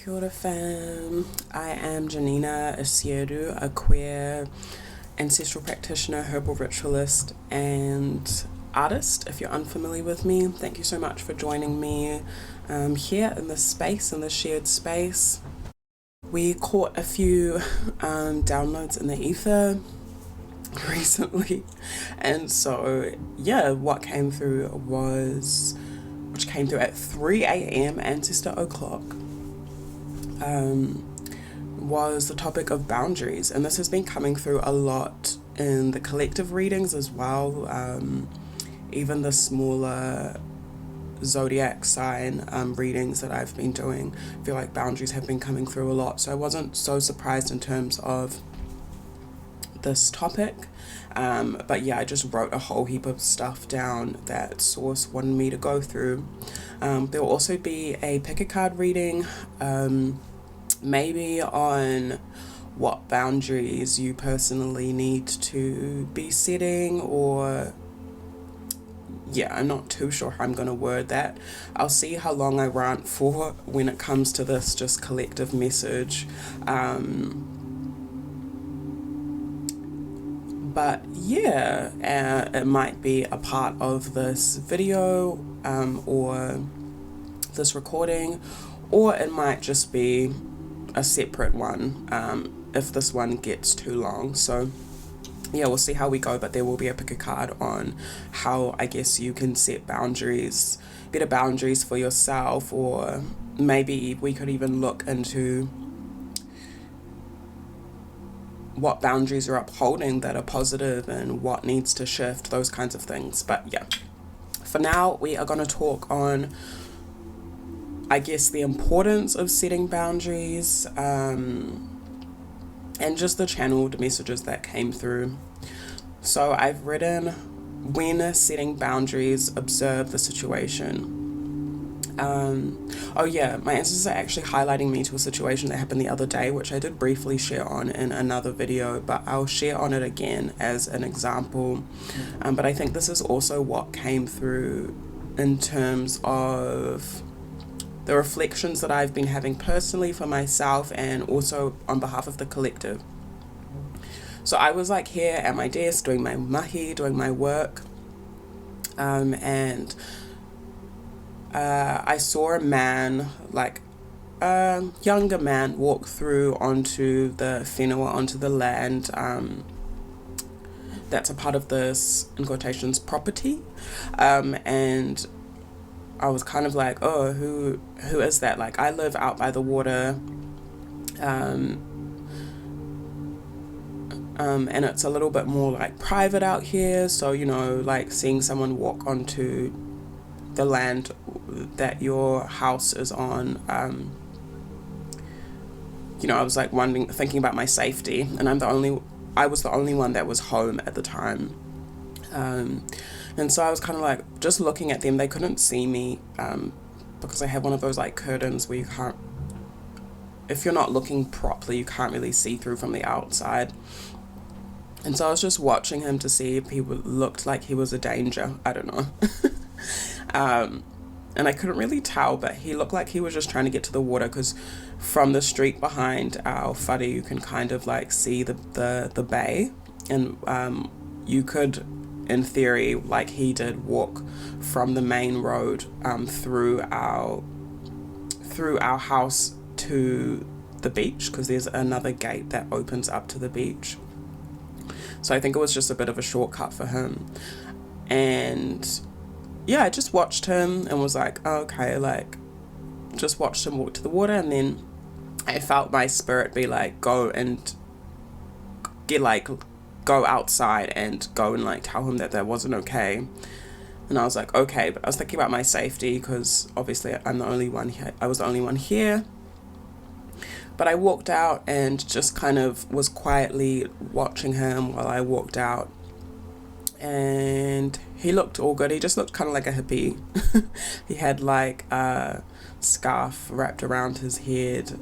Kia ora fam, I am Janina Asiedu, a queer ancestral practitioner, herbal ritualist and artist. If you're unfamiliar with me, thank you so much for joining me here in this space, in this shared space. We caught a few downloads in the ether recently, and so yeah, what came through which came through at 3 a.m. Ancestor o'clock, was the topic of boundaries, and this has been coming through a lot in the collective readings as well. Even the smaller zodiac sign readings that I've been doing, I feel like boundaries have been coming through a lot, so I wasn't so surprised in terms of this topic. But yeah, I just wrote a whole heap of stuff down that Source wanted me to go through. There will also be a pick a card reading, maybe on what boundaries you personally need to be setting, or yeah, I'm not too sure how I'm going to word that. I'll see how long I rant for when it comes to this just collective message. But yeah, it might be a part of this video or this recording, or it might just be a separate one if this one gets too long. So yeah, we'll see how we go, but there will be a pick a card on how I guess you can set boundaries, better boundaries for yourself, or maybe we could even look into what boundaries are upholding that are positive and what needs to shift, those kinds of things. But yeah, for now we are going to talk on, I guess, the importance of setting boundaries, and just the channeled messages that came through. So I've written, when setting boundaries, observe the situation. Oh yeah, my ancestors are actually highlighting me to a situation that happened the other day, which I did briefly share on in another video, but I'll share on it again as an example. But I think this is also what came through in terms of the reflections that I've been having personally for myself and also on behalf of the collective. So I was like here at my desk doing my mahi, doing my work, and I saw a man, like a younger man, walk through onto the whenua, onto the land that's a part of this, in quotations, property, and I was kind of like, oh, who is that? Like, I live out by the water, and it's a little bit more like private out here, so you know, like seeing someone walk onto the land that your house is on, you know, I was like thinking about my safety, and I was the only one that was home at the time, and so I was kind of like just looking at them. They couldn't see me because I have one of those like curtains where you can't, if you're not looking properly, you can't really see through from the outside. And so I was just watching him to see if he looked like he was a danger. I don't know. And I couldn't really tell, but he looked like he was just trying to get to the water, because from the street behind our whare you can kind of like see the bay, and you could, in theory, like he did, walk from the main road through our house to the beach, because there's another gate that opens up to the beach. So I think it was just a bit of a shortcut for him. And yeah, I just watched him and was like, oh, okay, like just watched him walk to the water, and then I felt my spirit be like, go outside and go and like tell him that wasn't okay. And I was like, okay, but I was thinking about my safety, because obviously I'm the only one here. I was the only one here. But I walked out and just kind of was quietly watching him while I walked out. And he looked all good. He just looked kind of like a hippie. He had like a scarf wrapped around his head.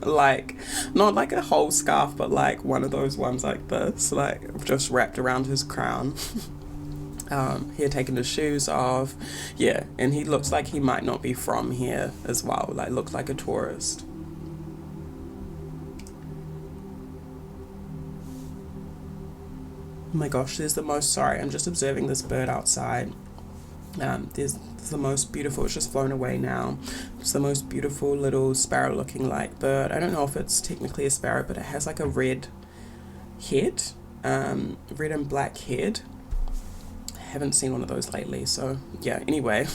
Like, not like a whole scarf, but like one of those ones like this, like just wrapped around his crown. He had taken his shoes off. Yeah, and he looks like he might not be from here as well. Like, looked like a tourist. my gosh, there's the most, sorry, I'm just observing this bird outside. There's the most beautiful, it's just flown away now. It's the most beautiful little sparrow looking like bird. I don't know if it's technically a sparrow, but it has like a red head, red and black head. I haven't seen one of those lately, so yeah, anyway.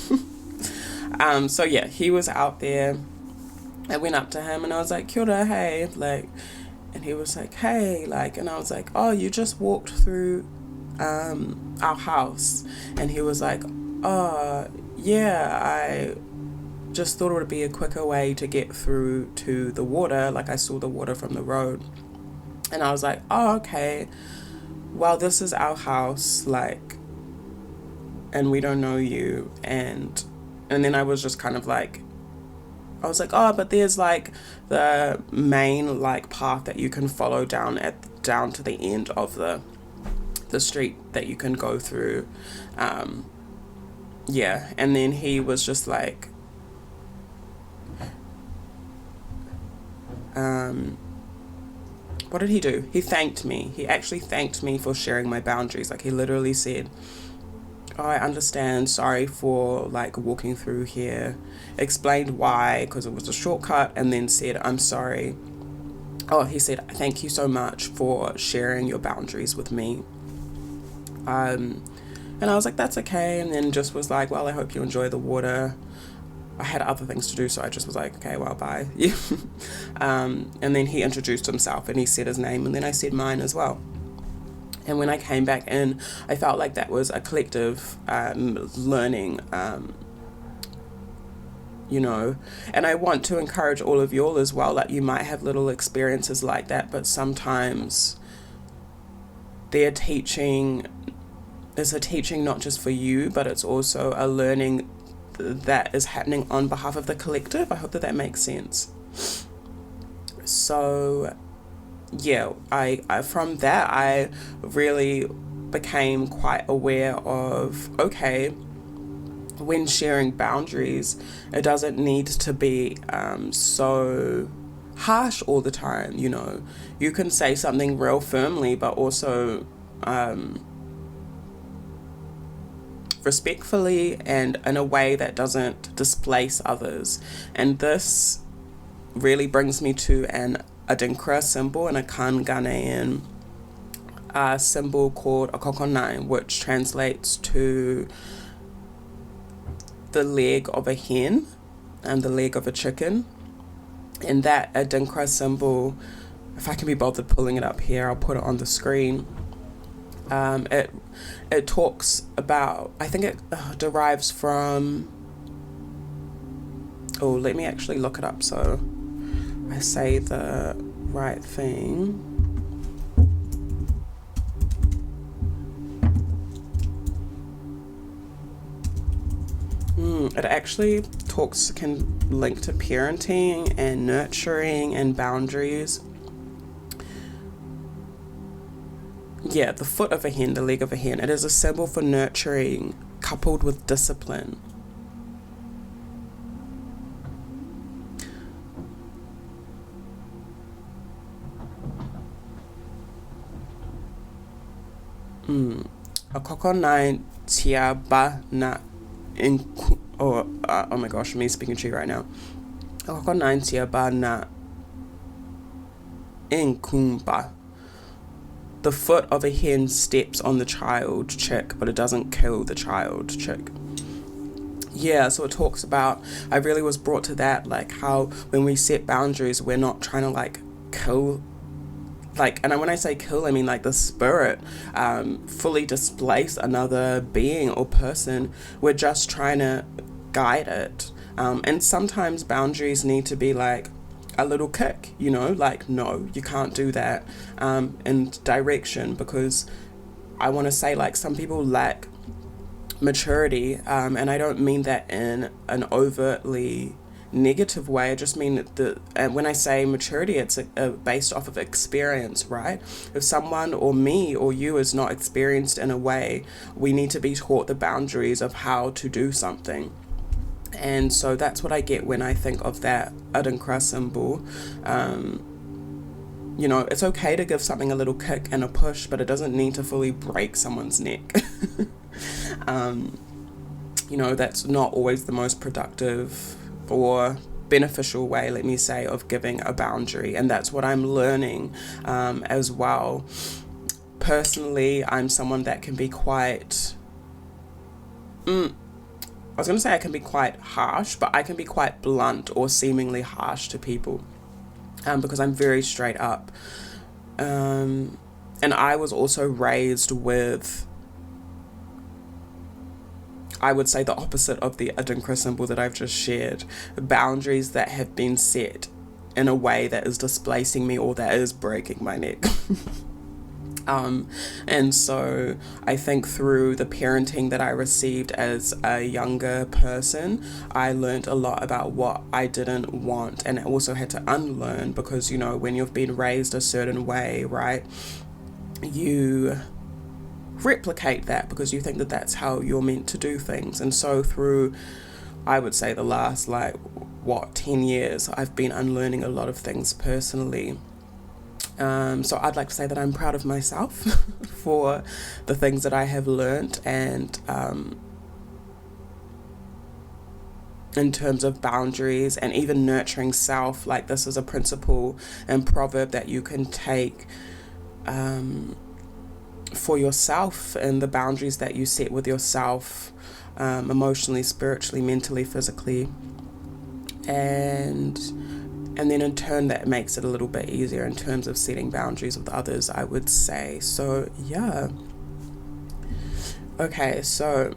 So yeah, he was out there. I went up to him and I was like, kia ora, hey, like, and he was like, hey, like, and I was like, oh, you just walked through our house. And he was like, oh, yeah, I just thought it would be a quicker way to get through to the water. Like, I saw the water from the road. And I was like, oh, okay, well, this is our house, like, and we don't know you. And then I was just kind of like, I was like, oh, but there's like the main like path that you can follow down to the end of the street that you can go through. Yeah. And then he was just like, what did he do? He thanked me. He actually thanked me for sharing my boundaries. Like, he literally said, oh, I understand, sorry for like walking through here, explained why, because it was a shortcut, and then said, I'm sorry. Oh, he said, thank you so much for sharing your boundaries with me. And I was like, that's okay. And then just was like, well, I hope you enjoy the water. I had other things to do, so I just was like, okay, well, bye. Yeah. And then he introduced himself and he said his name, and then I said mine as well. And when I came back in, I felt like that was a collective learning, you know, and I want to encourage all of y'all as well, that you might have little experiences like that, but sometimes their teaching is a teaching not just for you, but it's also a learning that is happening on behalf of the collective. I hope that makes sense. So yeah, I from that I really became quite aware of, okay, when sharing boundaries, it doesn't need to be so harsh all the time. You know, you can say something real firmly, but also respectfully and in a way that doesn't displace others. And this really brings me to an Adinkra symbol and a Queer Ghanaian symbol called Akoko, which translates to the leg of a hen and the leg of a chicken. And that Adinkra symbol, if I can be bothered pulling it up here, I'll put it on the screen. It talks about, I think it derives from, oh, let me actually look it up so I say the right thing. It actually can link to parenting and nurturing and boundaries. Yeah, the foot of a hen, the leg of a hen. It is a symbol for nurturing coupled with discipline. Akoko nine Iyaba Aye. Oh my gosh, me speaking to you right now. Akoko nine Iyaba Aye. The foot of a hen steps on the child chick, but it doesn't kill the child chick. Yeah, so it talks about, I really was brought to that, like how when we set boundaries, we're not trying to like kill, like, and when I say kill, I mean like the spirit, fully displace another being or person. We're just trying to guide it. And sometimes boundaries need to be like a little kick, you know, like, no, you can't do that, and direction, because I want to say, like, some people lack maturity, and I don't mean that in an overtly negative way. I just mean that when I say maturity, it's based off of experience, right? If someone or me or you is not experienced in a way, we need to be taught the boundaries of how to do something. And so that's what I get when I think of that Adinkra symbol. You know, it's okay to give something a little kick and a push, but it doesn't need to fully break someone's neck. You know, that's not always the most productive or beneficial way, let me say, of giving a boundary. And that's what I'm learning as well. Personally, I'm someone that can be quite... I was going to say I can be quite harsh, but I can be quite blunt or seemingly harsh to people because I'm very straight up. And I was also raised with, I would say, the opposite of the Adinkra symbol that I've just shared. Boundaries that have been set in a way that is displacing me or that is breaking my neck. And so I think through the parenting that I received as a younger person, I learned a lot about what I didn't want, and I also had to unlearn because, you know, when you've been raised a certain way, right, you replicate that because you think that that's how you're meant to do things. And so through, I would say, the last 10 years, I've been unlearning a lot of things personally. So I'd like to say that I'm proud of myself for the things that I have learned, and in terms of boundaries and even nurturing self, like this is a principle and proverb that you can take for yourself, and the boundaries that you set with yourself, emotionally, spiritually, mentally, physically, and then in turn that makes it a little bit easier in terms of setting boundaries with others, I would say. So yeah. Okay, so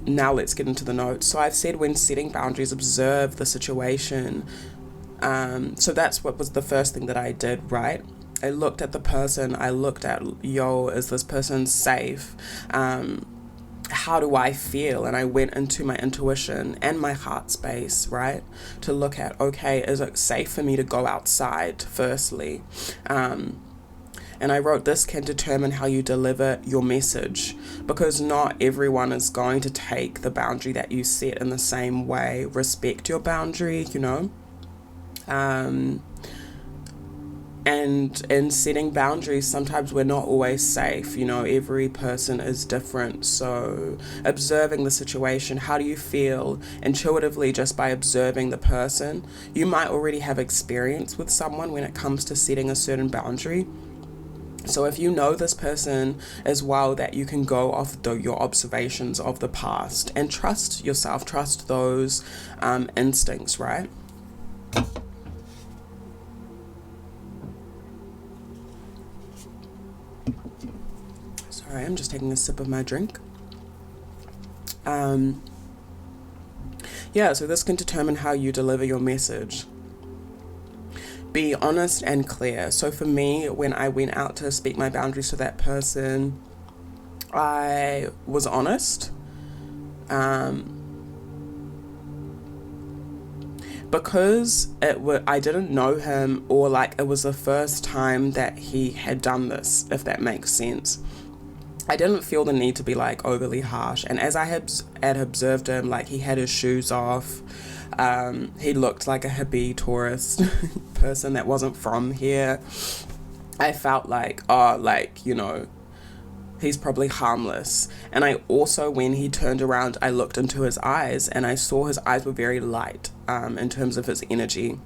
now let's get into the notes. So I've said when setting boundaries, observe the situation. So that's what was the first thing that I did, right? I looked at the person. I looked at, is this person safe? How do I feel? And I went into my intuition and my heart space, right, to look at, okay, is it safe for me to go outside, firstly? And I wrote, this can determine how you deliver your message, because not everyone is going to take the boundary that you set in the same way. Respect your boundary, you know. And in setting boundaries, sometimes we're not always safe. You know, every person is different. So observing the situation, how do you feel intuitively just by observing the person? You might already have experience with someone when it comes to setting a certain boundary. So if you know this person as well, that you can go off your observations of the past and trust yourself, trust those instincts, right? Sorry, I'm just taking a sip of my drink. So this can determine how you deliver your message. Be honest and clear. So for me, when I went out to speak my boundaries to that person, I was honest. Because I didn't know him, or it was the first time that he had done this, if that makes sense. I didn't feel the need to be overly harsh. And as I had observed him, he had his shoes off. He looked like a hippie tourist person that wasn't from here. I felt he's probably harmless. And I also, when he turned around, I looked into his eyes and I saw his eyes were very light in terms of his energy.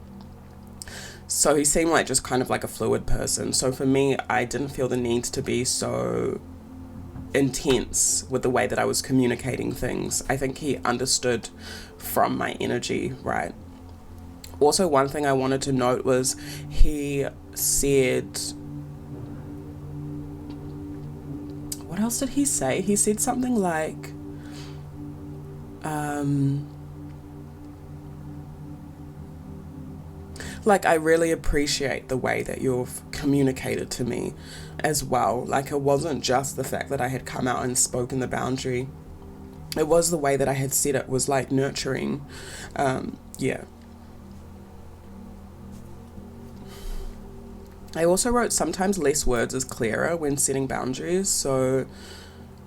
So he seemed just kind of like a fluid person. So for me, I didn't feel the need to be so intense with the way that I was communicating things. I think he understood from my energy, right? Also, one thing I wanted to note was he said, what else did he say? He said something I really appreciate the way that you've communicated to me as well. It wasn't just the fact that I had come out and spoken the boundary. It was the way that I had said it was nurturing. Yeah. I also wrote, sometimes less words is clearer when setting boundaries. So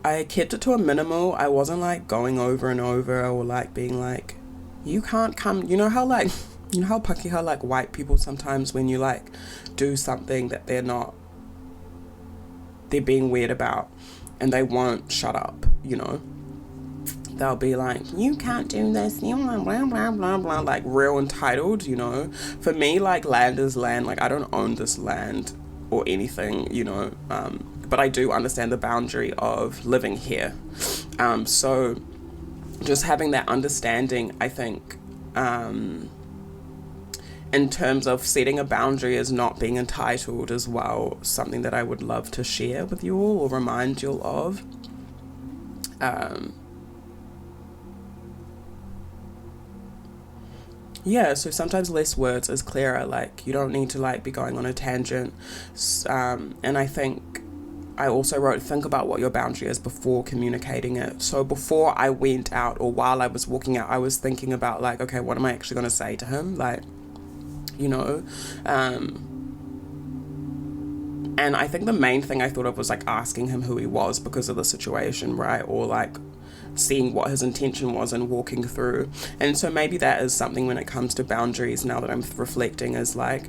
I kept it to a minimal. I wasn't going over and over or being you can't come. You know how You know how pakeha, like white people, sometimes when you like do something that they're being weird about and they won't shut up, you know? They'll be like, you can't do this, you blah, blah, blah, blah, blah, like real entitled, you know? For me, like land is land, like I don't own this land or anything, you know? But I do understand the boundary of living here. So just having that understanding, I think, in terms of setting a boundary as not being entitled as well, something that I would love to share with you all or remind you all of. Yeah, so sometimes less words is clearer. Like, you don't need to like be going on a tangent. And I think I also wrote, think about what your boundary is before communicating it. So before I went out or while I was walking out, I was thinking about like, okay, what am I actually going to say to him? Like, you know, and I think the main thing I thought of was like asking him who he was because of the situation, right? Or like seeing what his intention was and walking through. And so maybe that is something when it comes to boundaries, now that I'm reflecting, is like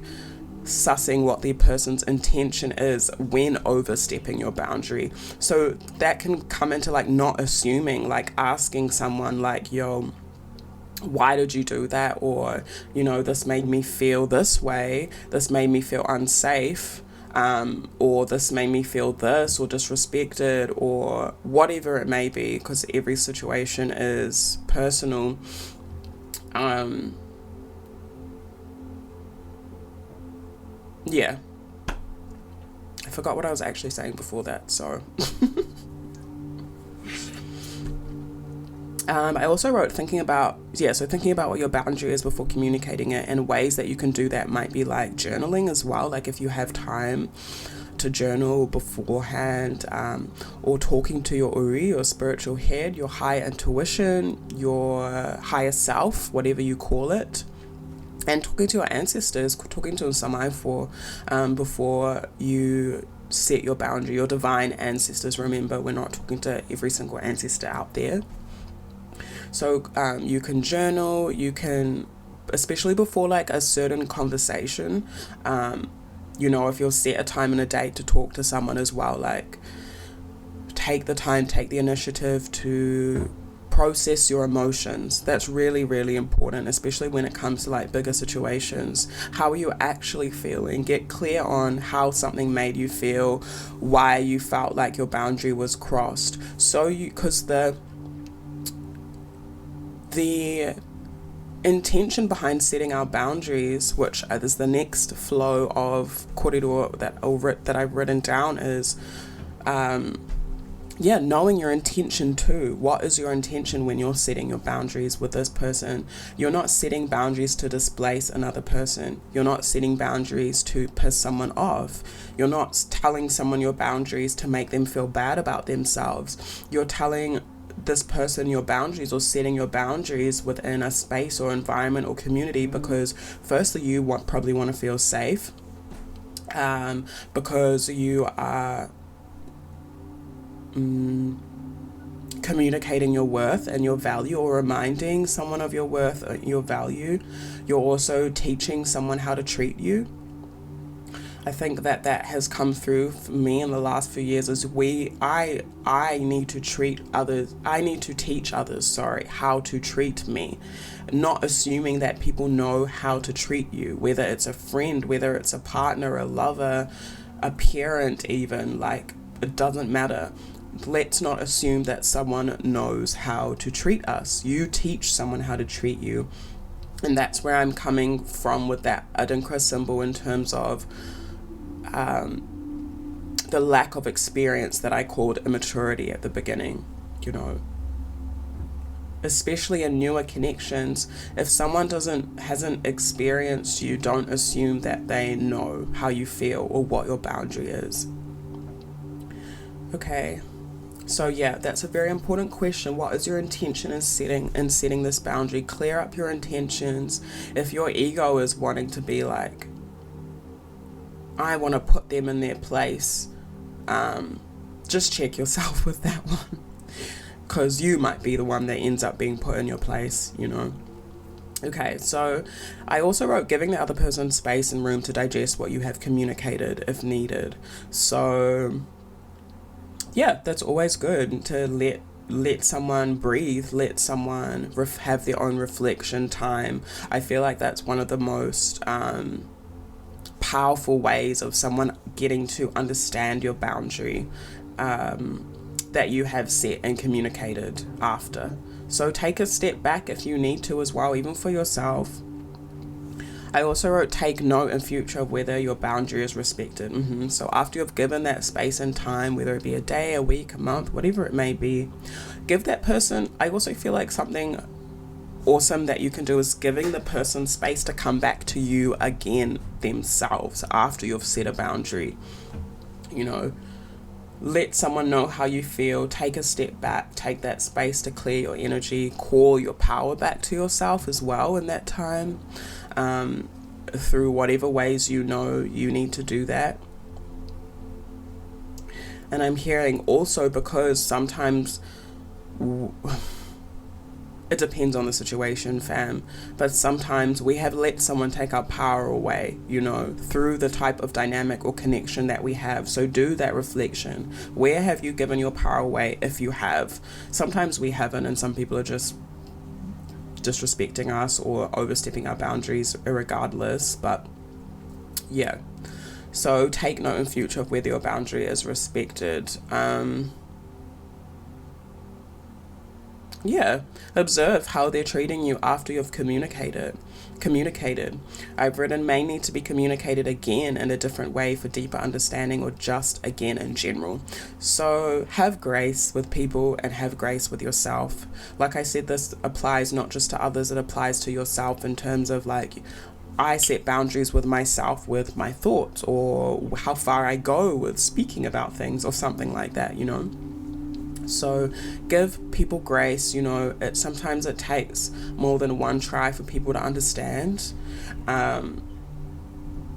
sussing what the person's intention is when overstepping your boundary. So that can come into like not assuming, like asking someone like, yo, why did you do that? Or, you know, this made me feel this way, this made me feel unsafe, or this made me feel this, or disrespected, or whatever it may be, because every situation is personal. Yeah, I forgot what I was actually saying before that, so I also wrote thinking about what your boundary is before communicating it, and ways that you can do that might be like journaling as well, like if you have time to journal beforehand, or talking to your uri, your spiritual head, your higher intuition, your higher self, whatever you call it, and talking to your ancestors, talking to Samai before you set your boundary, your divine ancestors. Remember, we're not talking to every single ancestor out there. So you can journal, you can, especially before like a certain conversation, you know, if you'll set a time and a date to talk to someone as well, like take the time, take the initiative to process your emotions. That's really, really important, especially when it comes to like bigger situations. How are you actually feeling? Get clear on how something made you feel, why you felt like your boundary was crossed. So because the intention behind setting our boundaries, which is the next flow of kōrero that I've written down, is knowing your intention too. What is your intention when you're setting your boundaries with this person? You're not setting boundaries to displace another person. You're not setting boundaries to piss someone off. You're not telling someone your boundaries to make them feel bad about themselves. You're telling this person your boundaries, or setting your boundaries within a space or environment or community because firstly you probably want to feel safe, because you are communicating your worth and your value, or reminding someone of your worth or your value. You're also teaching someone how to treat you. I think that has come through for me in the last few years, is I need to teach others, how to treat me. Not assuming that people know how to treat you, whether it's a friend, whether it's a partner, a lover, a parent even, like, it doesn't matter. Let's not assume that someone knows how to treat us. You teach someone how to treat you. And that's where I'm coming from with that adinkra symbol, in terms of the lack of experience that I called immaturity at the beginning, you know. Especially in newer connections, if someone hasn't experienced you, don't assume that they know how you feel or what your boundary is. Okay, so yeah, that's a very important question. What is your intention in setting this boundary? Clear up your intentions. If your ego is wanting to be like, I want to put them in their place, just check yourself with that one, because you might be the one that ends up being put in your place, you know. Okay, so I also wrote giving the other person space and room to digest what you have communicated if needed. So yeah, that's always good to let someone breathe, let someone have their own reflection time. I feel like that's one of the most powerful ways of someone getting to understand your boundary that you have set and communicated after. So take a step back if you need to as well, even for yourself. I also wrote take note in future of whether your boundary is respected. So after you've given that space and time, whether it be a day, a week, a month, whatever it may be, give that person, I also feel like something awesome that you can do is giving the person space to come back to you again themselves after you've set a boundary. You know, let someone know how you feel, take a step back, take that space to clear your energy, call your power back to yourself as well in that time, through whatever ways you know you need to do that. And I'm hearing also, because sometimes it depends on the situation, fam, but sometimes we have let someone take our power away, you know, through the type of dynamic or connection that we have. So do that reflection. Where have you given your power away, if you have? Sometimes we haven't, and some people are just disrespecting us or overstepping our boundaries regardless. But yeah, so take note in future of whether your boundary is respected. Yeah, observe how they're treating you after you've communicated. I've written may need to be communicated again in a different way for deeper understanding, or just again in general. So have grace with people and have grace with yourself. Like I said, this applies not just to others, it applies to yourself in terms of like, I set boundaries with myself with my thoughts, or how far I go with speaking about things, or something like that, you know. So give people grace, you know. Sometimes it takes more than one try for people to understand. And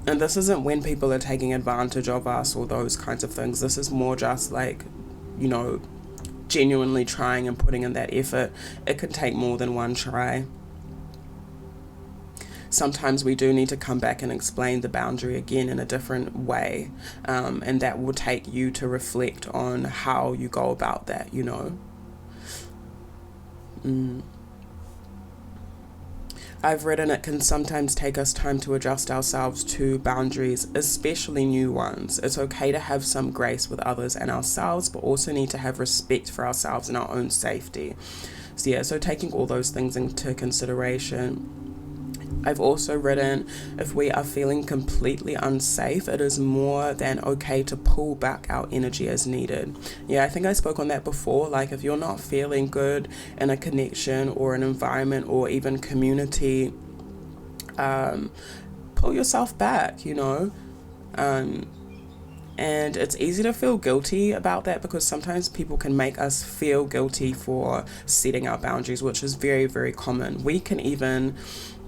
this isn't when people are taking advantage of us or those kinds of things. This is more just like, you know, genuinely trying and putting in that effort. It can take more than one try. Sometimes we do need to come back and explain the boundary again in a different way, and that will take you to reflect on how you go about that, you know. I've written it can sometimes take us time to adjust ourselves to boundaries, especially new ones. It's okay to have some grace with others and ourselves, but also need to have respect for ourselves and our own safety. So yeah, so taking all those things into consideration. I've also written, if we are feeling completely unsafe, it is more than okay to pull back our energy as needed. Yeah, I think I spoke on that before. Like, if you're not feeling good in a connection or an environment or even community, pull yourself back, you know. And it's easy to feel guilty about that, because sometimes people can make us feel guilty for setting our boundaries, which is very, very common. We can even,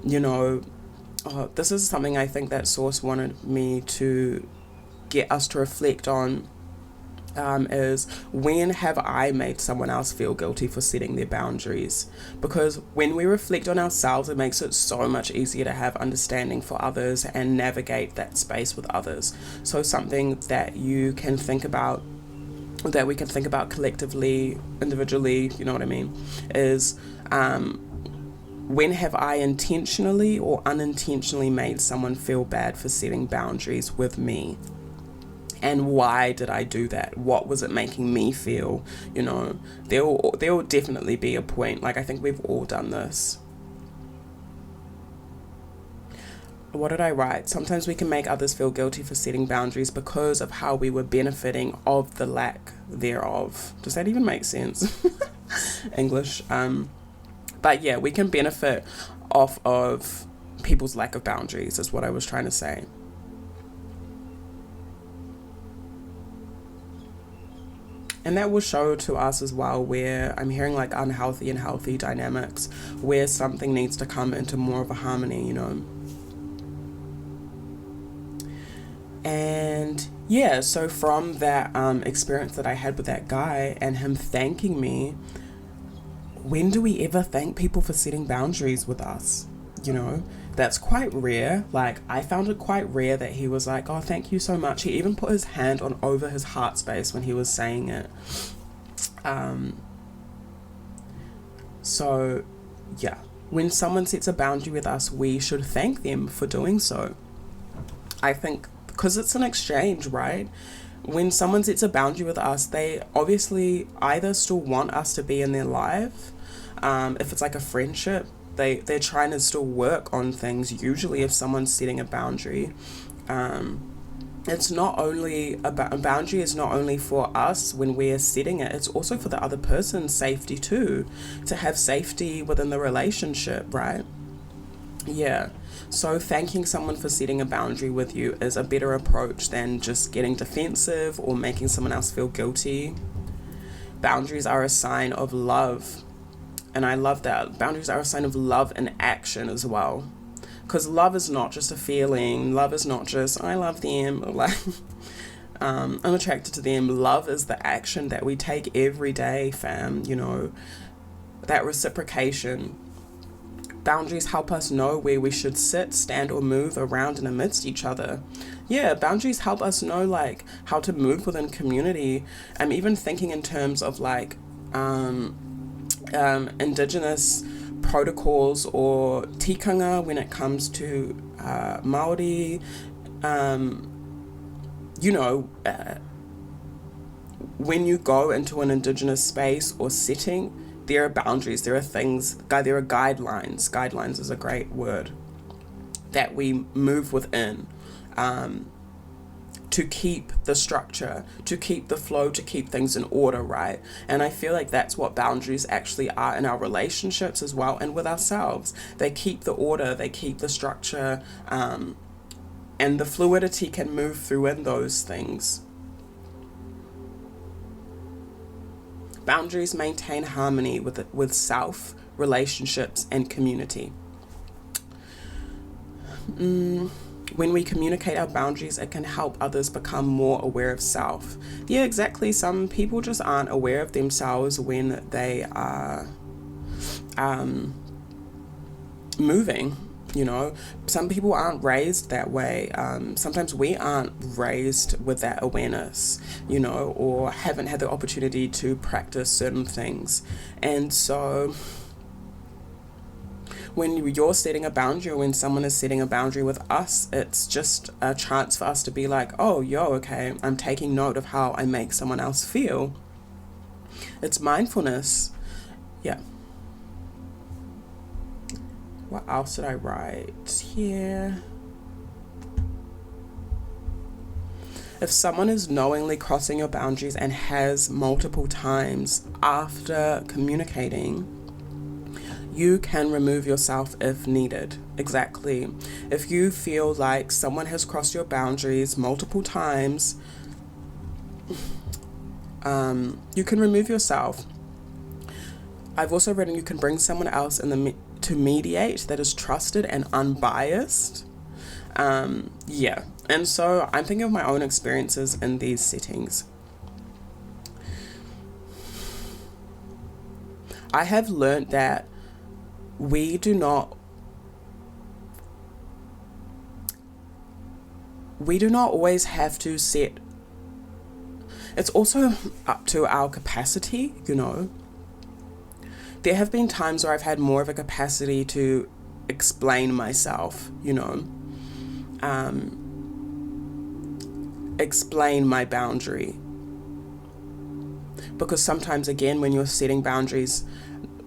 you know, this is something I think that Source wanted me to get us to reflect on, is when have I made someone else feel guilty for setting their boundaries? Because when we reflect on ourselves, it makes it so much easier to have understanding for others and navigate that space with others. So something that you can think about, that we can think about collectively, individually, you know what I mean, is when have I intentionally or unintentionally made someone feel bad for setting boundaries with me? And why did I do that? What was it making me feel? You know, there will definitely be a point. Like, I think we've all done this. What did I write? Sometimes we can make others feel guilty for setting boundaries because of how we were benefiting of the lack thereof. Does that even make sense? English. But yeah, we can benefit off of people's lack of boundaries, is what I was trying to say. And that will show to us as well where I'm hearing like unhealthy and healthy dynamics, where something needs to come into more of a harmony, you know. And yeah, so from that experience that I had with that guy and him thanking me, when do we ever thank people for setting boundaries with us? you know, that's quite rare. Like, I found it quite rare that he was like, oh, thank you so much. He even put his hand on over his heart space when he was saying it. So, yeah. When someone sets a boundary with us, we should thank them for doing so. I think because it's an exchange, right? When someone sets a boundary with us, they obviously either still want us to be in their life. If it's like a friendship, they're trying to still work on things. Usually if someone's setting a boundary, it's not only a boundary is not only for us when we're setting it, it's also for the other person's safety too, to have safety within the relationship, right? Yeah. So thanking someone for setting a boundary with you is a better approach than just getting defensive or making someone else feel guilty. Boundaries are a sign of love. And I love that. Boundaries are a sign of love and action as well. Because love is not just a feeling. Love is not just, I love them, or like, I'm attracted to them. Love is the action that we take every day, fam. You know, that reciprocation. Boundaries help us know where we should sit, stand, or move around and amidst each other. Yeah, boundaries help us know, like, how to move within community. I'm even thinking in terms of, like, indigenous protocols or tikanga when it comes to Māori. You know, when you go into an indigenous space or setting, there are boundaries, there are things, there are guidelines. Guidelines is a great word that we move within to keep the structure, to keep the flow, to keep things in order, right? And I feel like that's what boundaries actually are in our relationships as well, and with ourselves. They keep the order, they keep the structure, and the fluidity can move through in those things. Boundaries maintain harmony with self, relationships, and community. When we communicate our boundaries, it can help others become more aware of self. Yeah, exactly. Some people just aren't aware of themselves when they are moving. You know, some people aren't raised that way. Sometimes we aren't raised with that awareness, you know, or haven't had the opportunity to practice certain things. And so when you're setting a boundary, or when someone is setting a boundary with us, it's just a chance for us to be like, oh, okay, I'm taking note of how I make someone else feel. It's mindfulness. Yeah. What else did I write here? If someone is knowingly crossing your boundaries and has multiple times after communicating, you can remove yourself if needed. Exactly. If you feel like someone has crossed your boundaries multiple times, you can remove yourself. I've also written you can bring someone else to mediate that is trusted and unbiased. Yeah. And so I'm thinking of my own experiences in these settings. I have learned that we do not always have to set. It's also up to our capacity, you know. There have been times where I've had more of a capacity to explain myself, you know, explain my boundary. Because sometimes, again, when you're setting boundaries,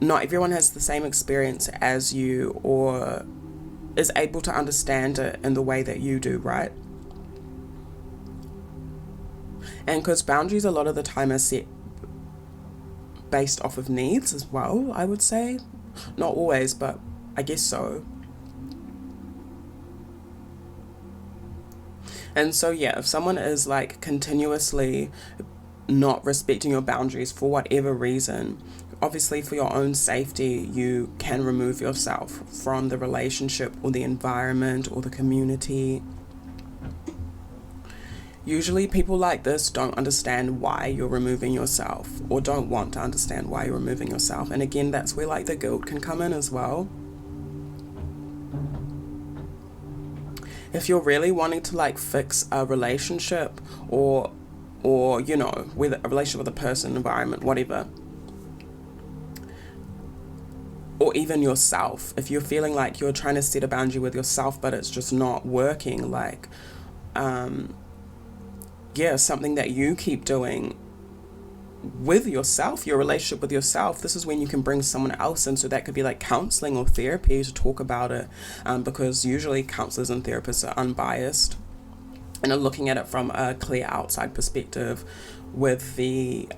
not everyone has the same experience as you or is able to understand it in the way that you do, right? And because boundaries a lot of the time are set based off of needs as well, I would say. Not always, but I guess so. And so, yeah, if someone is like continuously not respecting your boundaries for whatever reason, obviously for your own safety, you can remove yourself from the relationship or the environment or the community. Usually people like this don't understand why you're removing yourself, or don't want to understand why you're removing yourself. And again, that's where like the guilt can come in as well. if you're really wanting to like fix a relationship, or you know, with a relationship with a person, environment, whatever, or even yourself, if you're feeling like you're trying to set a boundary with yourself but it's just not working, like yeah, something that you keep doing with yourself, your relationship with yourself, this is when you can bring someone else in. So that could be like counseling or therapy to talk about it, because usually counselors and therapists are unbiased and are looking at it from a clear outside perspective with the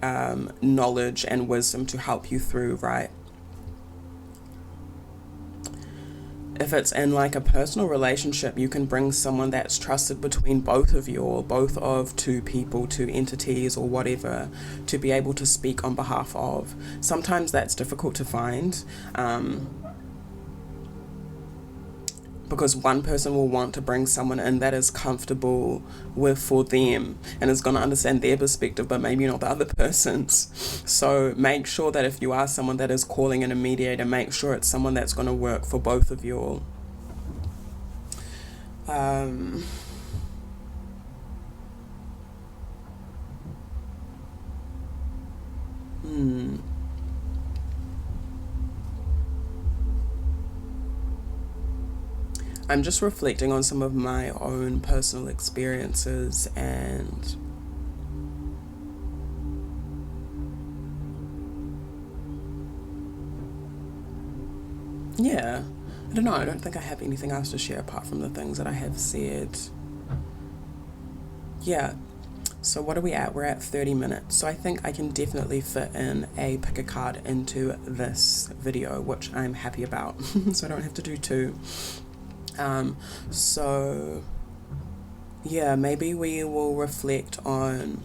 knowledge and wisdom to help you through, right? If it's in like a personal relationship, you can bring someone that's trusted between both of you, or both of two people, two entities, or whatever, to be able to speak on behalf of. Sometimes that's difficult to find, because one person will want to bring someone in that is comfortable with for them and is going to understand their perspective, but maybe not the other person's. So make sure that if you are someone that is calling in a mediator, make sure it's someone that's going to work for both of you all. I'm just reflecting on some of my own personal experiences, and yeah, I don't know, I don't think I have anything else to share apart from the things that I have said. Yeah, so what are we at? We're at 30 minutes. So I think I can definitely fit in a pick a card into this video, which I'm happy about. So I don't have to do two. So yeah, maybe we will reflect on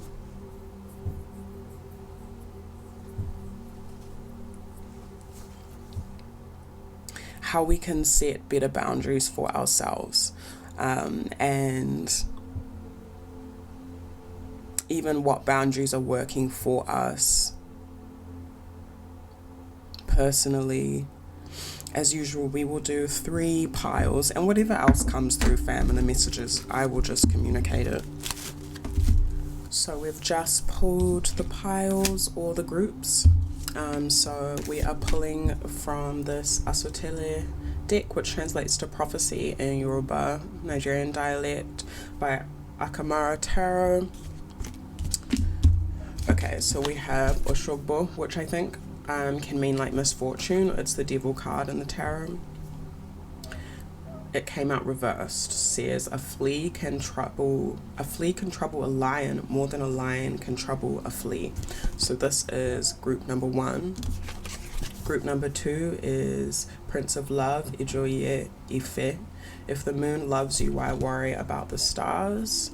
how we can set better boundaries for ourselves, and even what boundaries are working for us personally. As usual, we will do 3 piles, and whatever else comes through, fam, and the messages, I will just communicate it. So we've just pulled the piles or the groups. So we are pulling from this Asotele deck, which translates to prophecy in Yoruba, Nigerian dialect, by Aotearoa. Okay, so we have Osogbo, which I think can mean like misfortune. It's the devil card in the tarot. It came out reversed. Says a flea can trouble a lion more than a lion can trouble a flea. So this is group number 1. Group number 2 is Prince of Love, Ijoye Ife. If the moon loves you, why worry about the stars?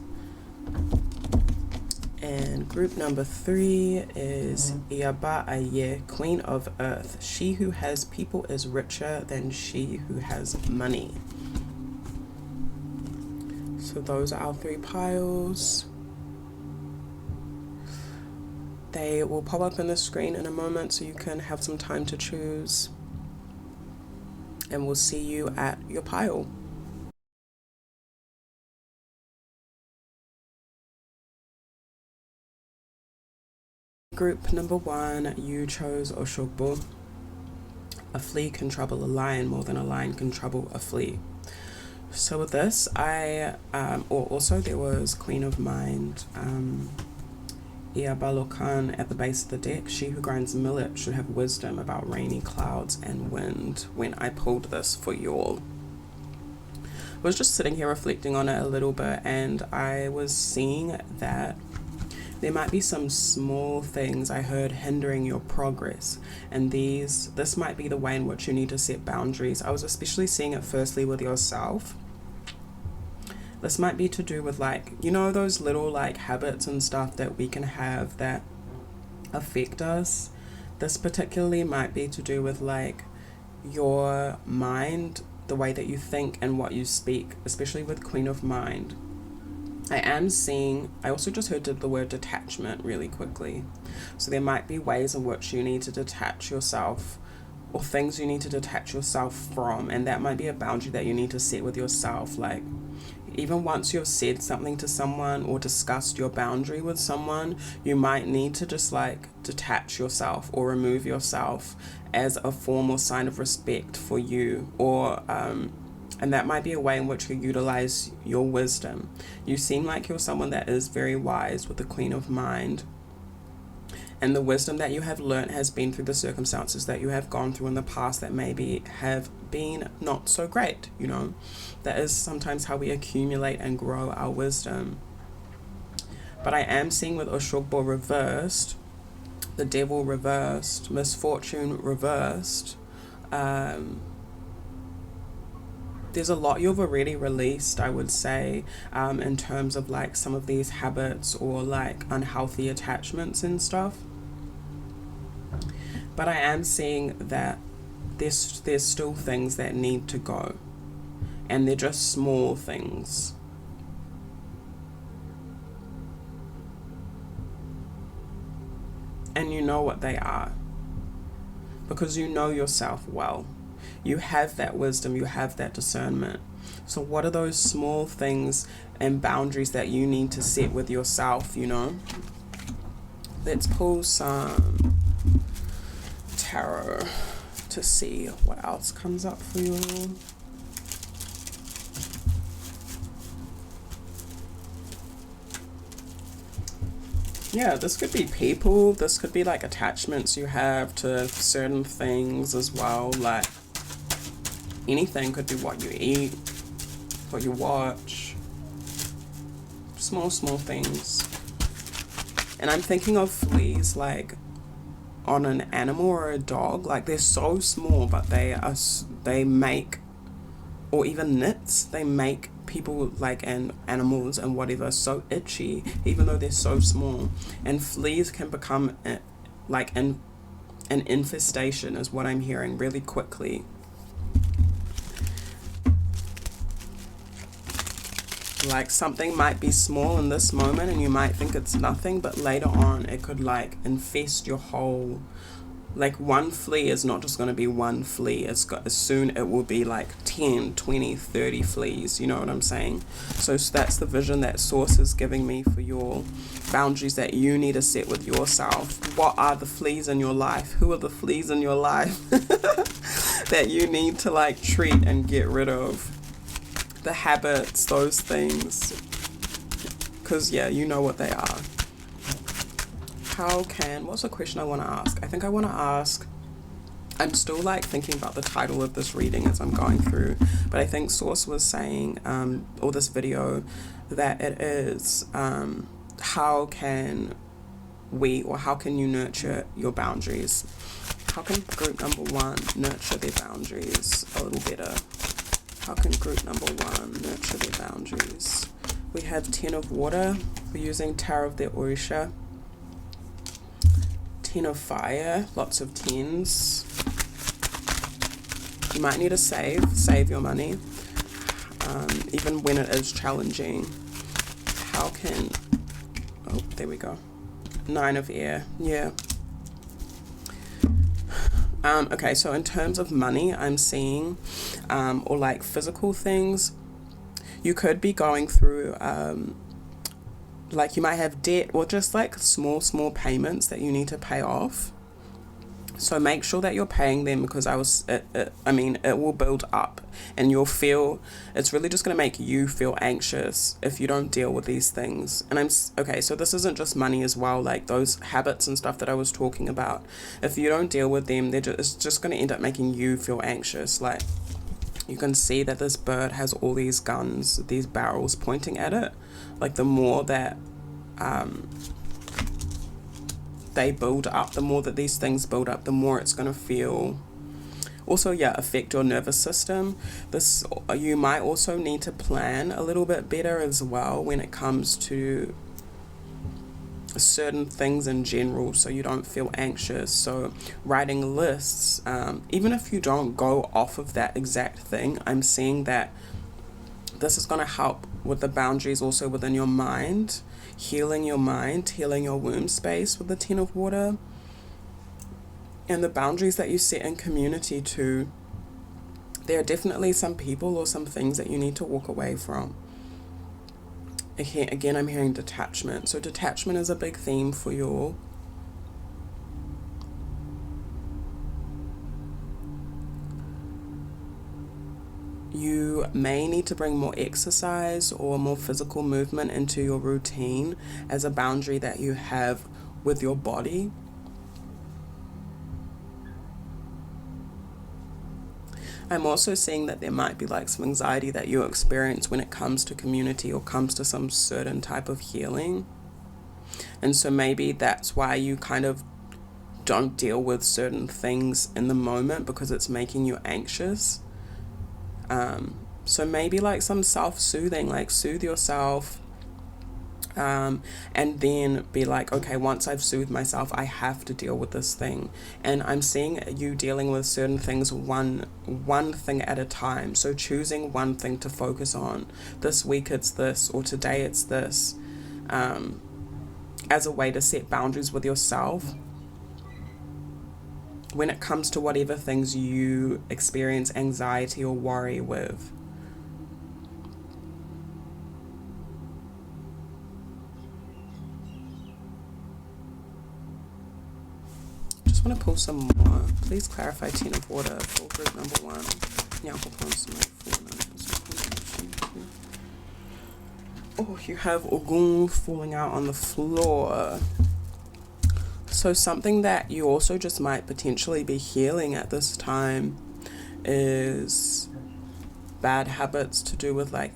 And group number 3 is Iyaba Aye, Queen of Earth. She who has people is richer than she who has money. So those are our 3 piles. They will pop up in the screen in a moment so you can have some time to choose. And we'll see you at your pile. Group number 1, you chose Osogbo. A flea can trouble a lion more than a lion can trouble a flea. So with this, also there was Queen of Mind, Iyaba at the base of the deck. She who grinds millet should have wisdom about rainy clouds and wind. When I pulled this for y'all, I was just sitting here reflecting on it a little bit, and I was seeing that there might be some small things I heard hindering your progress, and this might be the way in which you need to set boundaries. I was especially seeing it firstly with yourself. This might be to do with, like, you know, those little like habits and stuff that we can have that affect us. This particularly might be to do with like your mind, the way that you think and what you speak, especially with Queen of Mind. I also just heard the word detachment really quickly. So there might be ways in which you need to detach yourself, or things you need to detach yourself from, and that might be a boundary that you need to set with yourself. Like, even once you've said something to someone or discussed your boundary with someone, you might need to just like detach yourself or remove yourself as a form or sign of respect for you, or and that might be a way in which you utilize your wisdom. You seem like you're someone that is very wise with the Queen of Mind. And the wisdom that you have learnt has been through the circumstances that you have gone through in the past that maybe have been not so great, you know. That is sometimes how we accumulate and grow our wisdom. But I am seeing with Osogbo reversed, the devil reversed, misfortune reversed, there's a lot you've already released, I would say, in terms of like some of these habits or like unhealthy attachments and stuff. But I am seeing that there's still things that need to go, and they're just small things. And you know what they are, because you know yourself well. You have that wisdom, you have that discernment. So what are those small things and boundaries that you need to set with yourself, you know? Let's pull some tarot to see what else comes up for you. Yeah, this could be people, this could be like attachments you have to certain things as well, like anything. Could be what you eat, what you watch, small things. And I'm thinking of fleas like on an animal or a dog, like they're so small, but they make, or even nits, they make people like and animals and whatever so itchy, even though they're so small. And fleas can become like an infestation is what I'm hearing really quickly. Like something might be small in this moment and you might think it's nothing, but later on it could like infest your whole, like one flea is not just going to be one flea, soon it will be like 10, 20, 30 fleas, you know what I'm saying? So that's the vision that Source is giving me for your boundaries that you need to set with yourself. What are the fleas in your life? Who are the fleas in your life that you need to like treat and get rid of? The habits, those things, because yeah, you know what they are. What's the question I want to ask? I think I want to ask, I'm still like thinking about the title of this reading as I'm going through, but I think Source was saying, or this video, that it is, how can you nurture your boundaries? How can group number 1 nurture their boundaries a little better? How can group number 1 nurture their boundaries? We have 10 of water. We're using Tarot of the Orisha. 10 of fire. Lots of 10s. You might need to save your money, even when it is challenging. There we go. 9 of air. Yeah. Okay, so in terms of money, I'm seeing, or like physical things, you could be going through, like you might have debt or just like small payments that you need to pay off. So make sure that you're paying them, because it will build up and you'll feel, it's really just going to make you feel anxious if you don't deal with these things. And so this isn't just money as well, like those habits and stuff that I was talking about. If you don't deal with them, it's just going to end up making you feel anxious. Like you can see that this bird has all these guns, these barrels pointing at it. Like the more that, they build up, the more that these things build up, the more it's going to feel, also affect your nervous system. You might also need to plan a little bit better as well when it comes to certain things in general, so you don't feel anxious. So writing lists, even if you don't go off of that exact thing, I'm seeing that this is going to help with the boundaries also within your mind, healing your mind, healing your womb space with the 10 of water, and the boundaries that you set in community too. There are definitely some people or some things that you need to walk away from. Again, I'm hearing detachment. So detachment is a big theme for you all. You may need to bring more exercise or more physical movement into your routine as a boundary that you have with your body. I'm also seeing that there might be like some anxiety that you experience when it comes to community or comes to some certain type of healing. And so maybe that's why you kind of don't deal with certain things in the moment, because it's making you anxious. So maybe like some self-soothing, like soothe yourself, and then be like, okay, once I've soothed myself, I have to deal with this thing. And I'm seeing you dealing with certain things one thing at a time. So choosing one thing to focus on. This week it's this, or today it's this, as a way to set boundaries with yourself when it comes to whatever things you experience anxiety or worry with. Just want to pull some more. Please clarify 10 of water for group number 1. Oh, you have Ogun falling out on the floor. So something that you also just might potentially be healing at this time is bad habits to do with like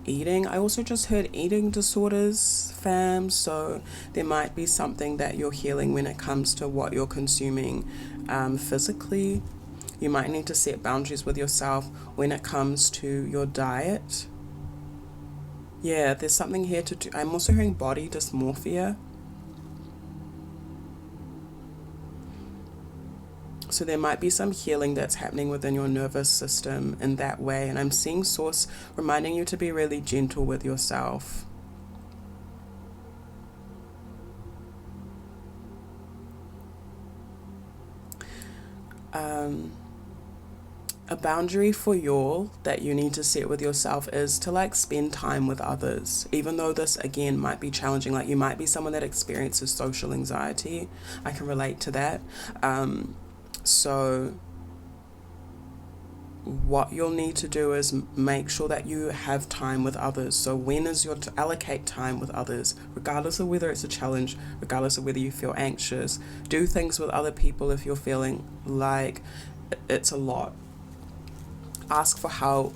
eating. I also just heard eating disorders, fam. So there might be something that you're healing when it comes to what you're consuming physically. You might need to set boundaries with yourself when it comes to your diet. Yeah, there's something here to do. I'm also hearing body dysmorphia. So there might be some healing that's happening within your nervous system in that way. And I'm seeing Source reminding you to be really gentle with yourself. A boundary for y'all that you need to set with yourself is to like spend time with others. Even though this again might be challenging, like you might be someone that experiences social anxiety. I can relate to that. So what you'll need to do is make sure that you have time with others. So when is your allocate time with others, regardless of whether it's a challenge, regardless of whether you feel anxious. Do things with other people if you're feeling like it's a lot. Ask for help.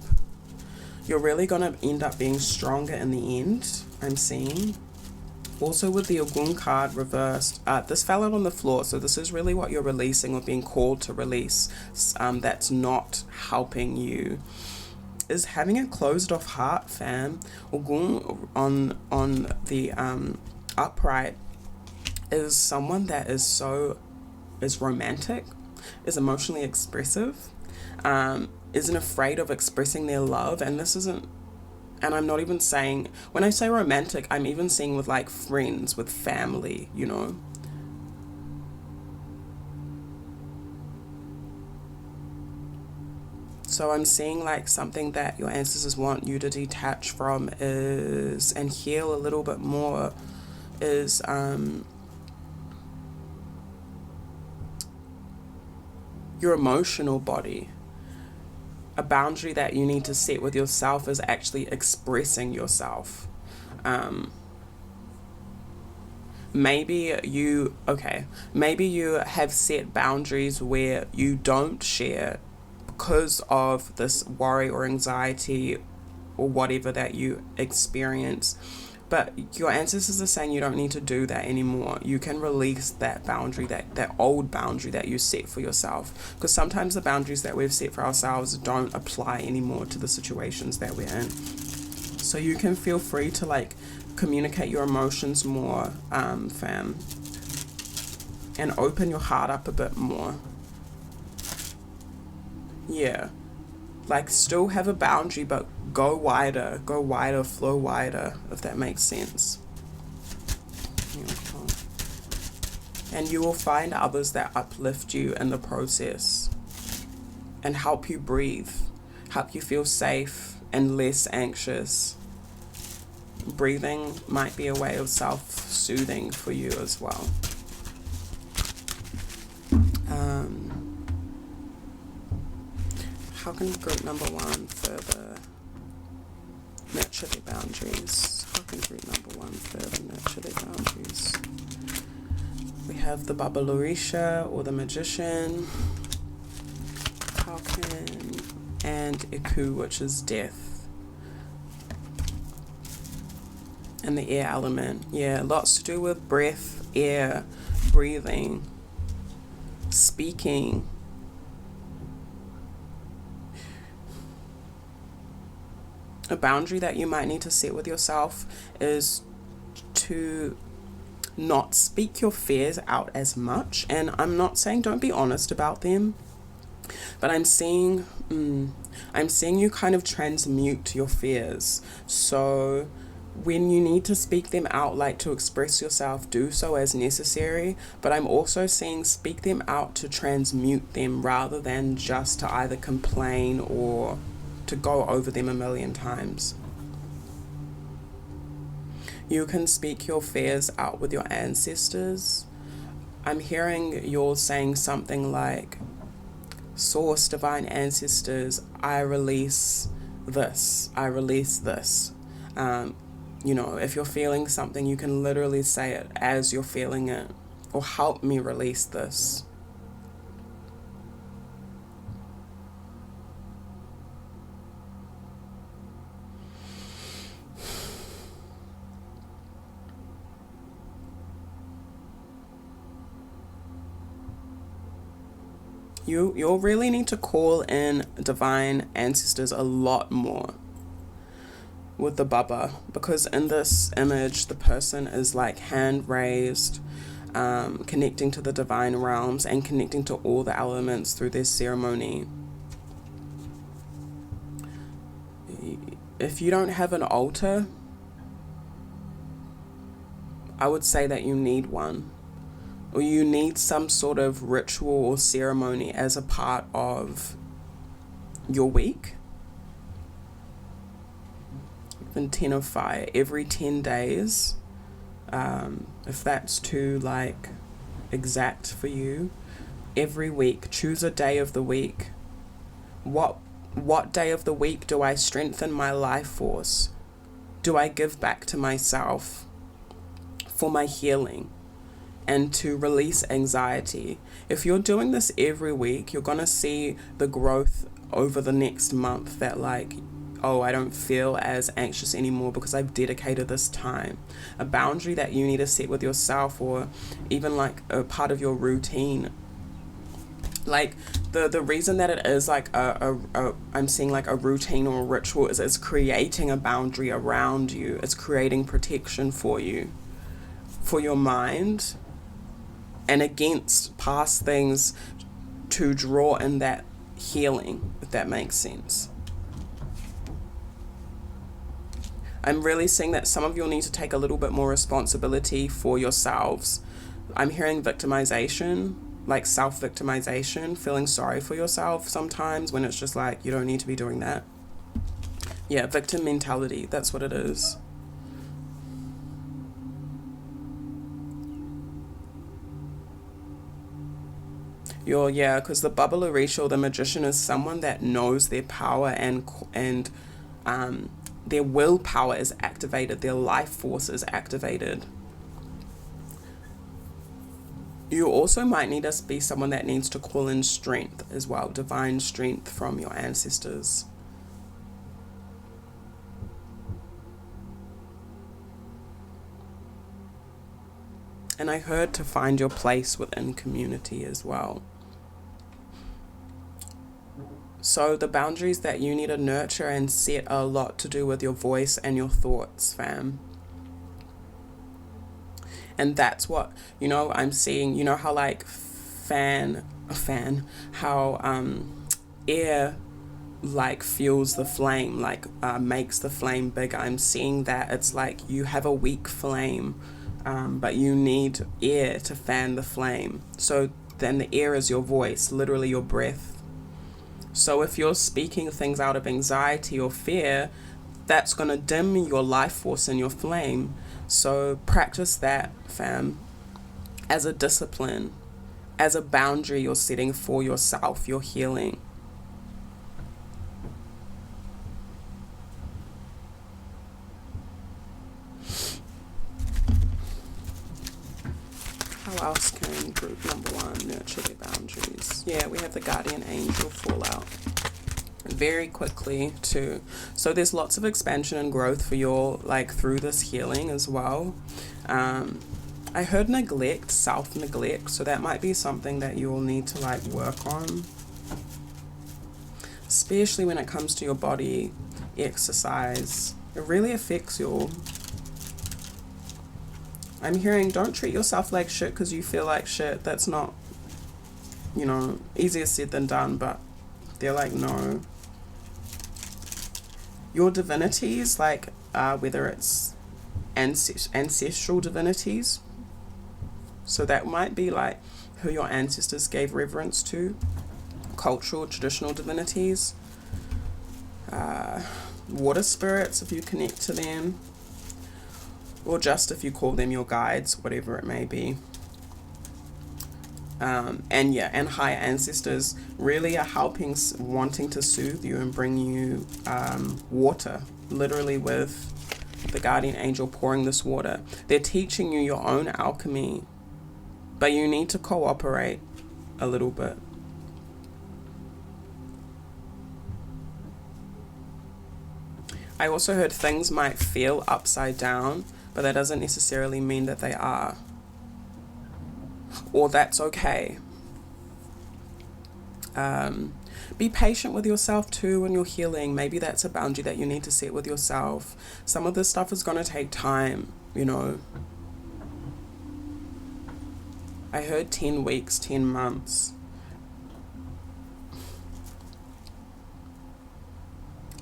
You're really going to end up being stronger in the end, I'm seeing. Also with the Ogun card reversed, this fell out on the floor, so this is really what you're releasing or being called to release that's not helping you. Is having a closed off heart, fam. Ogun on the upright is someone that is romantic, is emotionally expressive, isn't afraid of expressing their love, and this isn't. And I'm not even saying, when I say romantic, I'm even seeing with like friends, with family, you know. So I'm seeing like something that your ancestors want you to detach from is, and heal a little bit more, is your emotional body. A boundary that you need to set with yourself is actually expressing yourself. Maybe you have set boundaries where you don't share because of this worry or anxiety or whatever that you experience. But your ancestors are saying you don't need to do that anymore. You can release that boundary, that old boundary that you set for yourself. Because sometimes the boundaries that we've set for ourselves don't apply anymore to the situations that we're in. So you can feel free to like communicate your emotions more, fam. And open your heart up a bit more. Yeah. Like still have a boundary, but go wider, flow wider, if that makes sense. And you will find others that uplift you in the process and help you breathe, help you feel safe and less anxious. breathing might be a way of self-soothing for you as well. How can group number 1 further nurture their boundaries? How can group number 1 further nurture their boundaries? We have the Babalorisha or the Magician. How can... and Iku, which is death. And the air element. Yeah, lots to do with breath, air, breathing, speaking. A boundary that you might need to set with yourself is to not speak your fears out as much. And I'm not saying don't be honest about them, but I'm seeing you kind of transmute your fears. So when you need to speak them out, like to express yourself, do so as necessary. But I'm also seeing speak them out to transmute them rather than just to either complain or to go over them a million times. You can speak your fears out with your ancestors. I'm hearing you're saying something like, Source, divine ancestors, I release this. I release this. You know, if you're feeling something, you can literally say it as you're feeling it. Or help me release this. You'll really need to call in divine ancestors a lot more with the Baba, because in this image the person is like hand raised, connecting to the divine realms and connecting to all the elements through this ceremony. If you don't have an altar, I would say that you need one. Or you need some sort of ritual or ceremony as a part of your week. Even 10 of fire, every 10 days, if that's too like exact for you, every week, choose a day of the week. What day of the week do I strengthen my life force? Do I give back to myself for my healing? And to release anxiety. If you're doing this every week, you're going to see the growth over the next month that like, oh, I don't feel as anxious anymore because I've dedicated this time. A boundary that you need to set with yourself, or even like a part of your routine. Like the reason that it is like I'm seeing like a routine or a ritual is it's creating a boundary around you. It's creating protection for you, for your mind, and against past things, to draw in that healing, if that makes sense. I'm really seeing that some of you will need to take a little bit more responsibility for yourselves. I'm hearing victimization, like self-victimization, feeling sorry for yourself sometimes when it's just like, you don't need to be doing that. Yeah, victim mentality, that's what it is. Because the Babalorisha or the Magician is someone that knows their power and their willpower is activated, their life force is activated. You also might need to be someone that needs to call in strength as well, divine strength from your ancestors. And I heard to find your place within community as well. So the boundaries that you need to nurture and set are a lot to do with your voice and your thoughts, fam. And that's what, I'm seeing, how like how air like fuels the flame, like makes the flame bigger. I'm seeing that it's like you have a weak flame, but you need air to fan the flame. So then the air is your voice, literally your breath. So if you're speaking things out of anxiety or fear, that's going to dim your life force and your flame. So practice that, fam, as a discipline, as a boundary you're setting for yourself, your healing. How else can group number 1 nurture their boundaries? Yeah, we have the guardian angel fallout. Very quickly too. So there's lots of expansion and growth for your, like, through this healing as well. I heard neglect, self-neglect, so that might be something that you'll need to, like, work on. Especially when it comes to your body, exercise. It really affects your... I'm hearing, don't treat yourself like shit because you feel like shit. That's not, you know, easier said than done, but they're like, no. Your divinities, like, whether it's ancestral divinities, so that might be like who your ancestors gave reverence to, cultural, traditional divinities, water spirits if you connect to them, or just if you call them your guides, whatever it may be. And higher ancestors really are helping, wanting to soothe you and bring you water, literally with the guardian angel pouring this water. They're teaching you your own alchemy, but you need to cooperate a little bit. I also heard things might feel upside down, but that doesn't necessarily mean that they are. Or that's okay. Be patient with yourself too when you're healing. Maybe that's a boundary that you need to set with yourself. Some of this stuff is going to take time, you know. I heard 10 weeks, 10 months.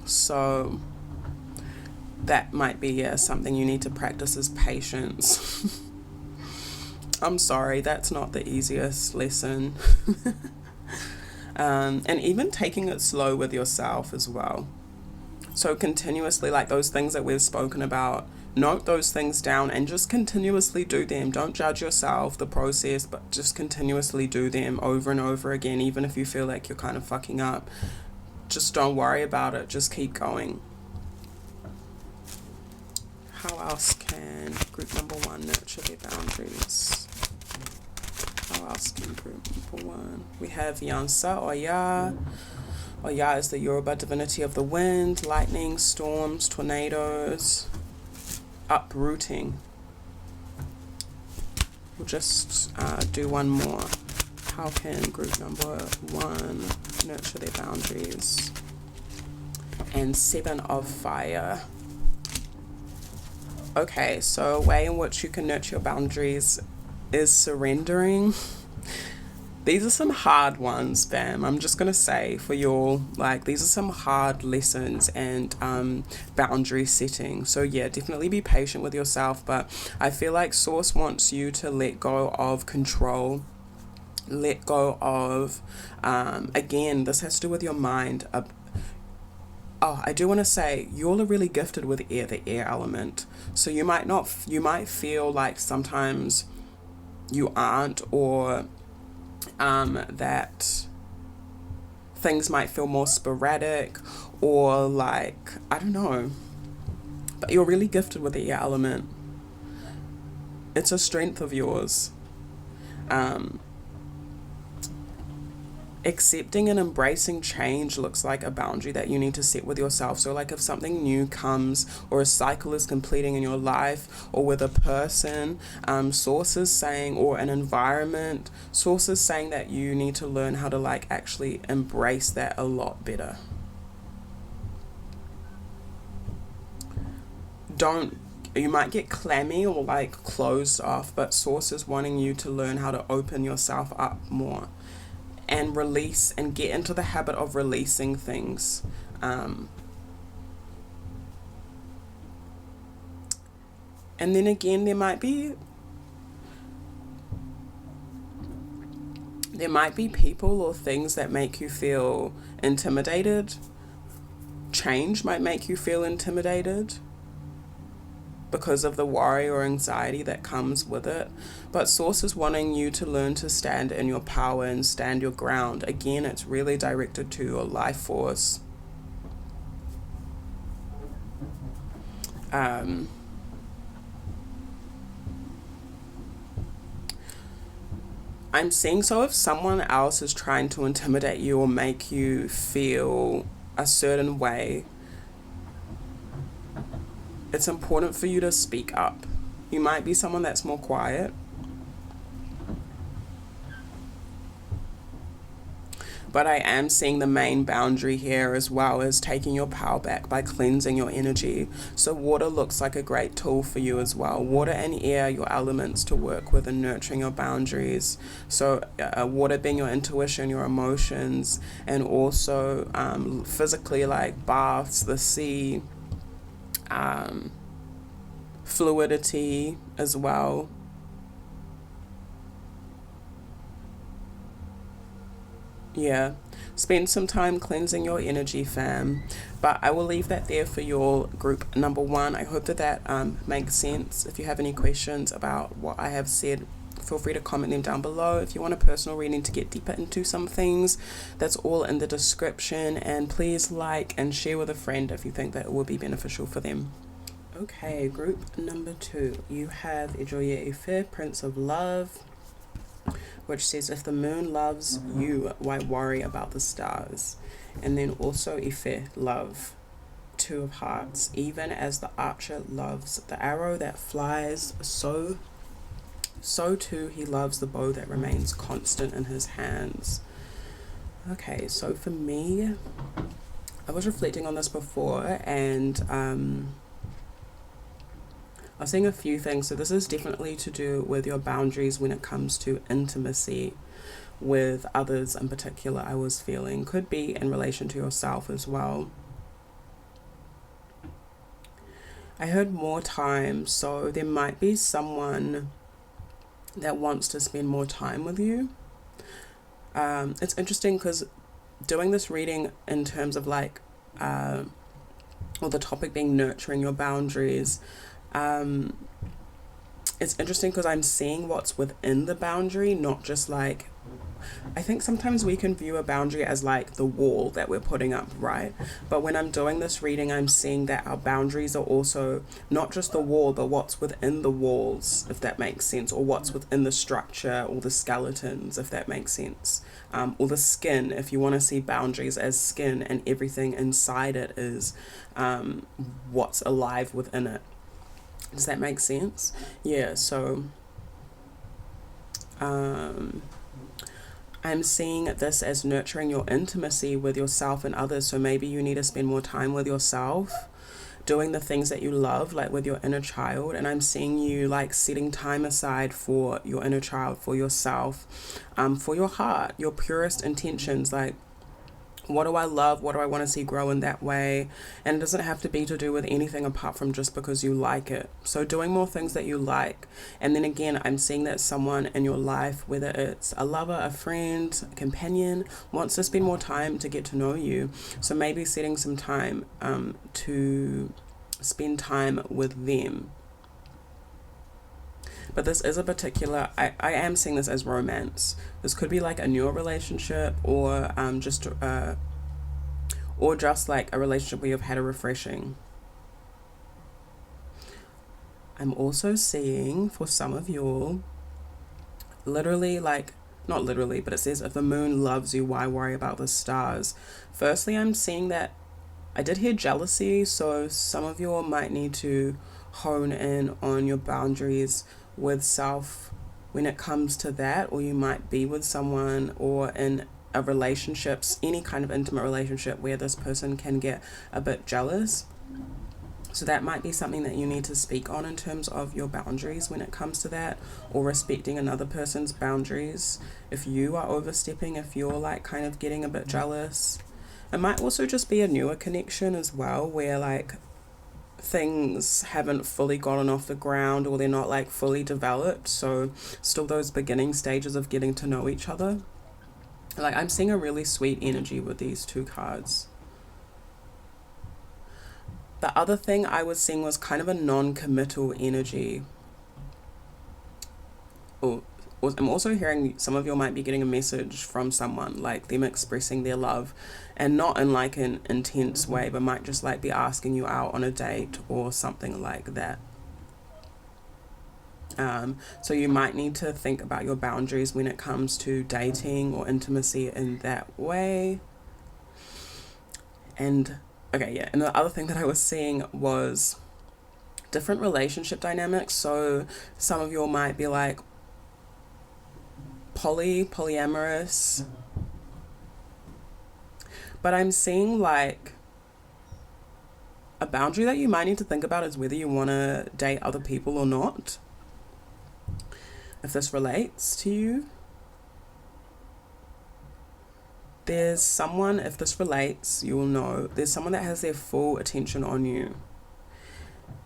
So that might be something you need to practice is patience. I'm sorry, that's not the easiest lesson. And even taking it slow with yourself as well. So continuously, like those things that we've spoken about, note those things down and just continuously do them. Don't judge yourself, the process, but just continuously do them over and over again, even if you feel like you're kind of fucking up. Just don't worry about it, just keep going. How else can group number 1 nurture their boundaries? How else can group number 1? We have Yansa Oya. Oya is the Yoruba divinity of the wind, lightning, storms, tornadoes, uprooting. We'll just do one more. How can group number 1 nurture their boundaries? And 7 of fire. Okay, so a way in which you can nurture your boundaries is surrendering. These are some hard ones, fam. I'm just going to say for your, like, these are some hard lessons and boundary setting. So yeah, definitely be patient with yourself. But I feel like Source wants you to let go of control. Let go of, again, this has to do with your mind. I do want to say, you all are really gifted with air, the air element. So you might feel like sometimes you aren't, or that things might feel more sporadic, or like, I don't know. But you're really gifted with the air element. It's a strength of yours. Accepting and embracing change looks like a boundary that you need to set with yourself. So like if something new comes, or a cycle is completing in your life, or with a person, sources saying, or an environment, sources saying that you need to learn how to like actually embrace that a lot better. You might get clammy or like closed off, but source is wanting you to learn how to open yourself up more. And release and get into the habit of releasing things. And then again, there might be people or things that make you feel intimidated. change might make you feel intimidated because of the worry or anxiety that comes with it. But Source is wanting you to learn to stand in your power and stand your ground. Again, it's really directed to your life force. I'm seeing, so if someone else is trying to intimidate you or make you feel a certain way, it's important for you to speak up. You might be someone that's more quiet, but I am seeing the main boundary here as well as taking your power back by cleansing your energy. So water looks like a great tool for you as well. Water and air, your elements to work with and nurturing your boundaries. So water being your intuition, your emotions, and also physically like baths, the sea, fluidity as well. Yeah, spend some time cleansing your energy, fam. But I will leave that there for your group number 1. I hope that makes sense. If you have any questions about what I have said, feel free to comment them down below. If you want a personal reading to get deeper into some things, that's all in the description. And please like and share with a friend if you think that it will be beneficial for them. Okay, group number 2. You have Ijoye Ife, Prince of Love, which says, if the moon loves you, why worry about the stars? And then also Ife, love, 2 of Hearts. Even as the archer loves the arrow that flies, so too he loves the bow that remains constant in his hands. Okay, so for me, I was reflecting on this before, and I was saying a few things. So this is definitely to do with your boundaries when it comes to intimacy with others in particular. I was feeling could be in relation to yourself as well. I heard more time, so there might be someone that wants to spend more time with you. It's interesting because doing this reading in terms of like or the topic being nurturing your boundaries, it's interesting because I'm seeing what's within the boundary, not just like, I think sometimes we can view a boundary as like the wall that we're putting up, right? But when I'm doing this reading, I'm seeing that our boundaries are also not just the wall, but what's within the walls, if that makes sense, or what's within the structure or the skeletons, if that makes sense, or the skin, if you want to see boundaries as skin and everything inside it is what's alive within it. Does that make sense? Yeah, so I'm seeing this as nurturing your intimacy with yourself and others. So maybe you need to spend more time with yourself, doing the things that you love, like with your inner child. And I'm seeing you like setting time aside for your inner child, for yourself, for your heart, your purest intentions, like, what do I love? What do I want to see grow in that way? And it doesn't have to be to do with anything apart from just because you like it. So doing more things that you like. And then again, I'm seeing that someone in your life, whether it's a lover, a friend, a companion, wants to spend more time to get to know you. So maybe setting some time to spend time with them. But this is a particular, I am seeing this as romance. This could be like a newer relationship, or just like a relationship where you've had a refreshing. I'm also seeing for some of you, literally, like, not literally, but it says, if the moon loves you, why worry about the stars? Firstly, I'm seeing that I did hear jealousy, so some of you all might need to hone in on your boundaries with self when it comes to that, or you might be with someone or in a relationship, any kind of intimate relationship where this person can get a bit jealous. So that might be something that you need to speak on in terms of your boundaries when it comes to that, or respecting another person's boundaries. If you are overstepping, if you're like kind of getting a bit jealous, it might also just be a newer connection as well, where like things haven't fully gotten off the ground, or they're not like fully developed, so still those beginning stages of getting to know each other. Like, I'm seeing a really sweet energy with these 2 cards. The other thing I was seeing was kind of a non-committal energy. Or I'm also hearing some of you might be getting a message from someone, like them expressing their love, and not in like an intense way, but might just like be asking you out on a date or something like that. So you might need to think about your boundaries when it comes to dating or intimacy in that way. And okay, yeah, and the other thing that I was seeing was different relationship dynamics. So some of you might be like polyamorous, but I'm seeing like a boundary that you might need to think about is whether you want to date other people or not, if this relates to you. There's someone, if this relates, you will know, there's someone that has their full attention on you,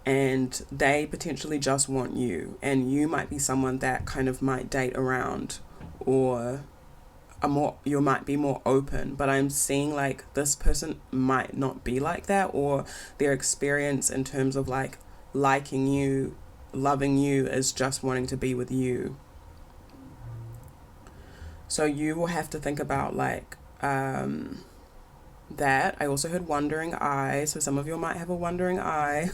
and they potentially just want you, and you might be someone that kind of might date around, or you might be more open. But I'm seeing like this person might not be like that, or their experience in terms of like liking you, loving you, is just wanting to be with you. So you will have to think about like that. I also heard wandering eye, so some of you might have a wandering eye.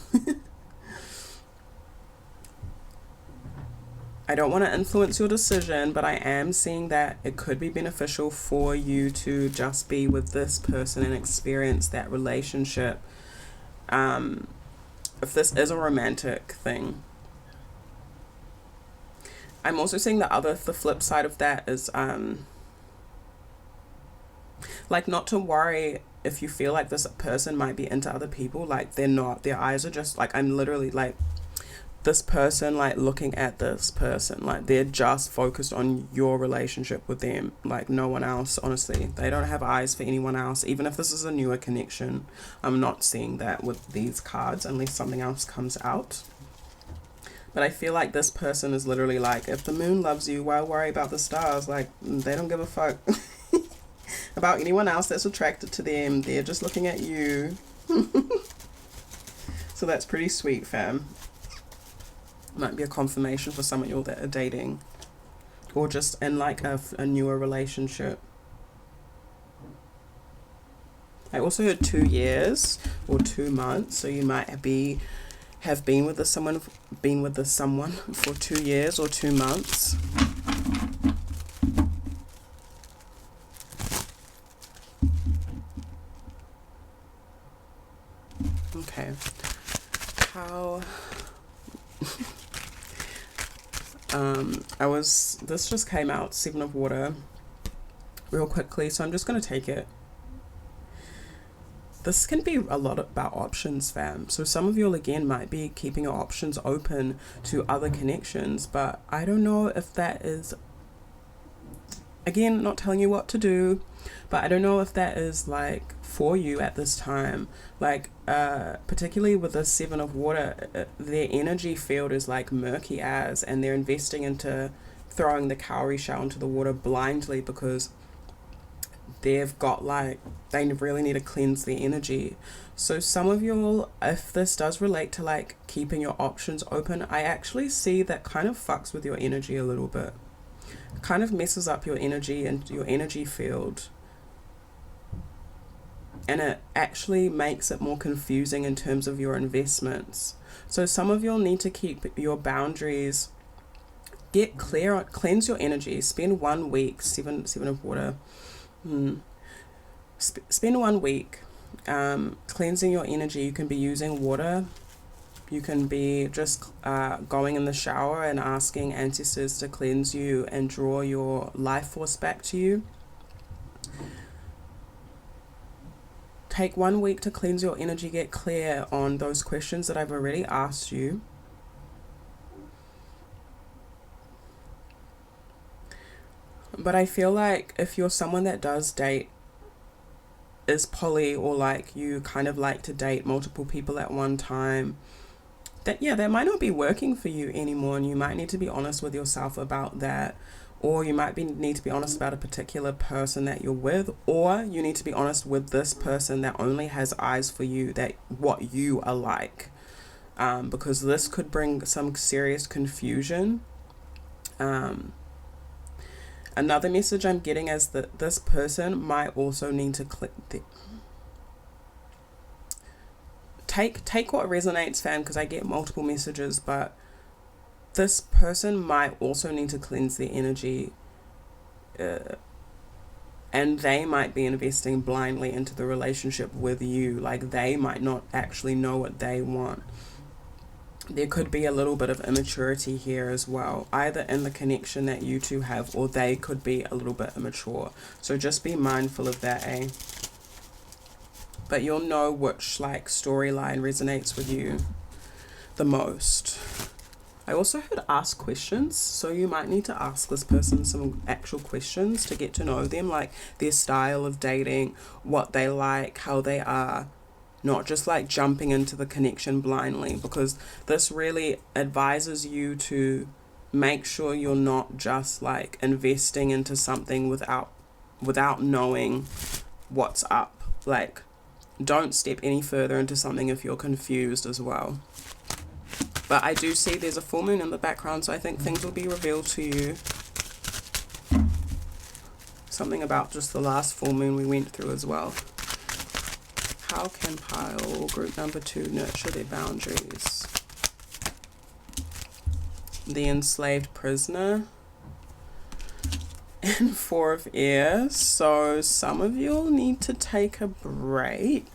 I don't want to influence your decision, but I am seeing that it could be beneficial for you to just be with this person and experience that relationship, if this is a romantic thing. I'm also seeing the flip side of that is like not to worry if you feel like this person might be into other people. Like they're not. Their eyes are just like, I'm literally like this person, like looking at this person, like they're just focused on your relationship with them, like no one else. Honestly, they don't have eyes for anyone else. Even if this is a newer connection, I'm not seeing that with these cards unless something else comes out. But I feel like this person is literally like, if the moon loves you, why worry about the stars? Like they don't give a fuck about anyone else that's attracted to them. They're just looking at you. So that's pretty sweet, fam. Might be a confirmation for some of you that are dating, or just in like a newer relationship. I also heard 2 years or 2 months, so you might have been with someone for 2 years or 2 months. Okay, how this just came out, 7 of water, real quickly, so I'm just going to take it. This can be a lot about options, fam. So some of you again might be keeping your options open to other connections, but I don't know if that is, again, not telling you what to do, but I don't know if that is like for you at this time. Like particularly with the 7 of water, their energy field is like murky as, and they're investing into throwing the cowrie shell into the water blindly because they've got like, they really need to cleanse their energy. So some of you, if this does relate to like keeping your options open, I actually see that kind of fucks with your energy a little bit. Kind of messes up your energy and your energy field, and it actually makes it more confusing in terms of your investments. So some of you'll need to keep your boundaries, get clear, cleanse your energy, spend 1 week, seven of water, spend 1 week cleansing your energy. You can be using water, you can be just going in the shower and asking ancestors to cleanse you and draw your life force back to you. Take 1 week to cleanse your energy, get clear on those questions that I've already asked you. But I feel like if you're someone that does date, is poly, or like you kind of like to date multiple people at one time, that might not be working for you anymore, and you might need to be honest with yourself about that. or you might need to be honest about a particular person that you're with, or you need to be honest with this person that only has eyes for you, that what you are like, because this could bring some serious confusion. Another message I'm getting is that this person might also need to take what resonates, fam, because I get multiple messages, but this person might also need to cleanse their energy, and they might be investing blindly into the relationship with you. Like, they might not actually know what they want. There could be a little bit of immaturity here as well, either in the connection that you two have, or they could be a little bit immature. So just be mindful of that, eh? But you'll know which like storyline resonates with you the most. I also heard ask questions, so you might need to ask this person some actual questions to get to know them, like their style of dating, what they like, how they are, not just like jumping into the connection blindly, because this really advises you to make sure you're not just like investing into something without knowing what's up. Like, don't step any further into something if you're confused as well. But I do see there's a full moon in the background, so I think things will be revealed to you. Something about just the last full moon we went through as well. How can pile group number 2 nurture their boundaries? The enslaved prisoner. And 4 of air. So some of you'll need to take a break.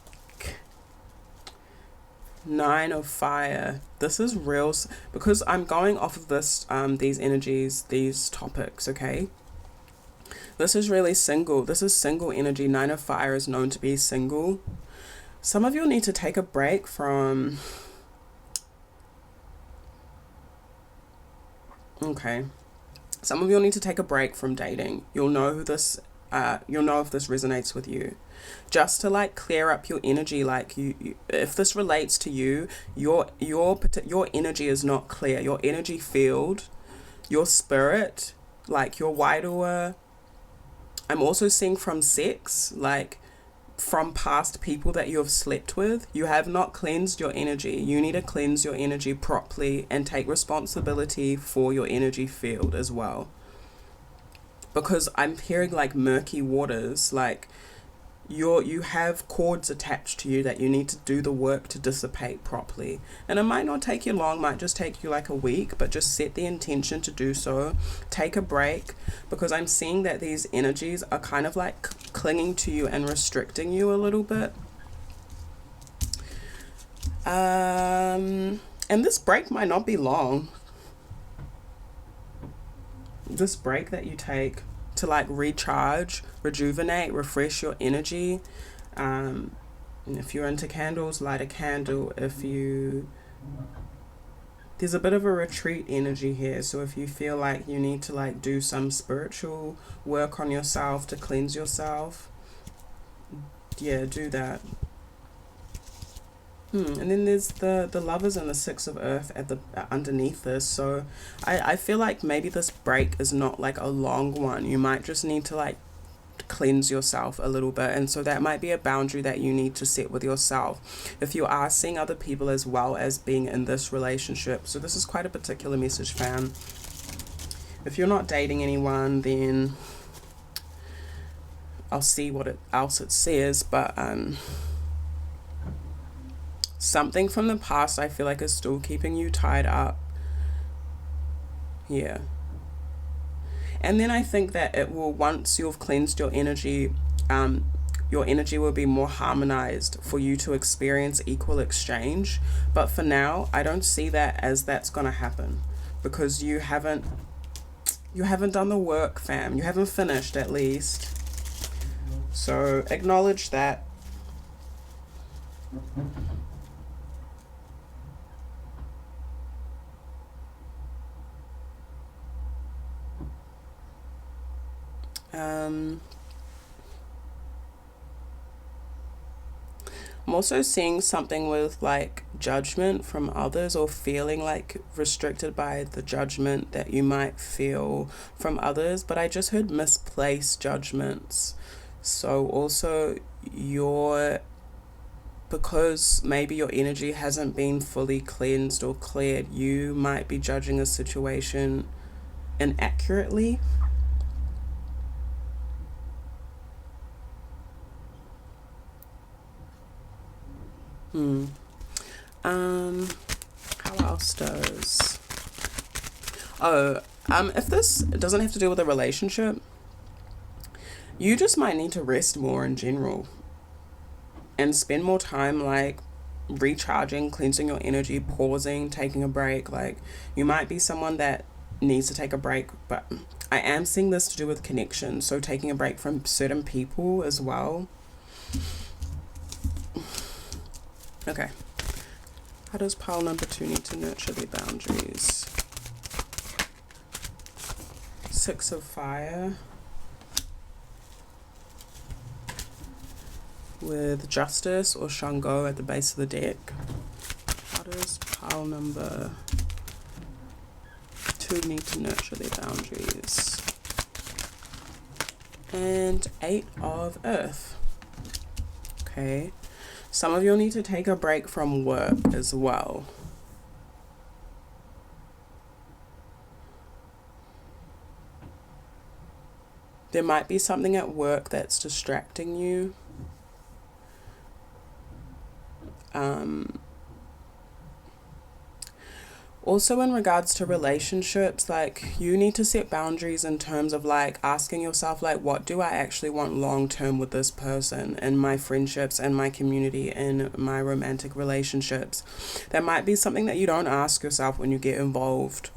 9 of fire. This is real, because I'm going off of this, these energies, these topics, okay? This is really single. This is single energy. 9 of fire is known to be single. Some of you need to take a break from... Okay. Some of you need to take a break from dating. You'll know who this, you'll know if this resonates with you. Just to like clear up your energy, like you if this relates to you, your energy is not clear. Your energy field, your spirit, like your wairua. I'm also seeing from sex, like from past people that you have slept with, you have not cleansed your energy. You need to cleanse your energy properly and take responsibility for your energy field as well. Because I'm hearing like murky waters, like you have cords attached to you that you need to do the work to dissipate properly. And it might not take you long, might just take you like a week, but just set the intention to do so. Take a break, because I'm seeing that these energies are kind of like clinging to you and restricting you a little bit. And this break might not be long. This break that you take to like recharge, rejuvenate, refresh your energy. And if you're into candles, light a candle. There's a bit of a retreat energy here, so if you feel like you need to like do some spiritual work on yourself to cleanse yourself, yeah, do that. And then there's the lovers and the 6 of earth at the underneath this. So I feel like maybe this break is not like a long one. You might just need to like cleanse yourself a little bit, and so that might be a boundary that you need to set with yourself if you are seeing other people as well as being in this relationship. So this is quite a particular message, fam. If you're not dating anyone, then I'll see what else it says, but something from the past I feel like is still keeping you tied up. Yeah. And then I think that it will, once you've cleansed your energy will be more harmonized for you to experience equal exchange. But for now, I don't see that as that's going to happen, because you haven't done the work, fam. You haven't finished, at least. So acknowledge that. I'm also seeing something with like judgment from others, or feeling like restricted by the judgment that you might feel from others. But I just heard misplaced judgments. So also your, because maybe your energy hasn't been fully cleansed or cleared, you might be judging a situation inaccurately. Hmm. How else does? Oh, if this doesn't have to do with a relationship, you just might need to rest more in general and spend more time like recharging, cleansing your energy, pausing, taking a break. Like, you might be someone that needs to take a break, but I am seeing this to do with connection, so taking a break from certain people as well. Okay. How does pile number 2 need to nurture their boundaries? Six of Fire with Justice or Shango at the base of the deck. How does pile number 2 need to nurture their boundaries? And 8 of Earth. Okay. Some of you'll need to take a break from work as well. There might be something at work that's distracting you. Also, in regards to relationships, like, you need to set boundaries in terms of like asking yourself, like, what do I actually want long term with this person, in my friendships and my community, in my romantic relationships. That might be something that you don't ask yourself when you get involved,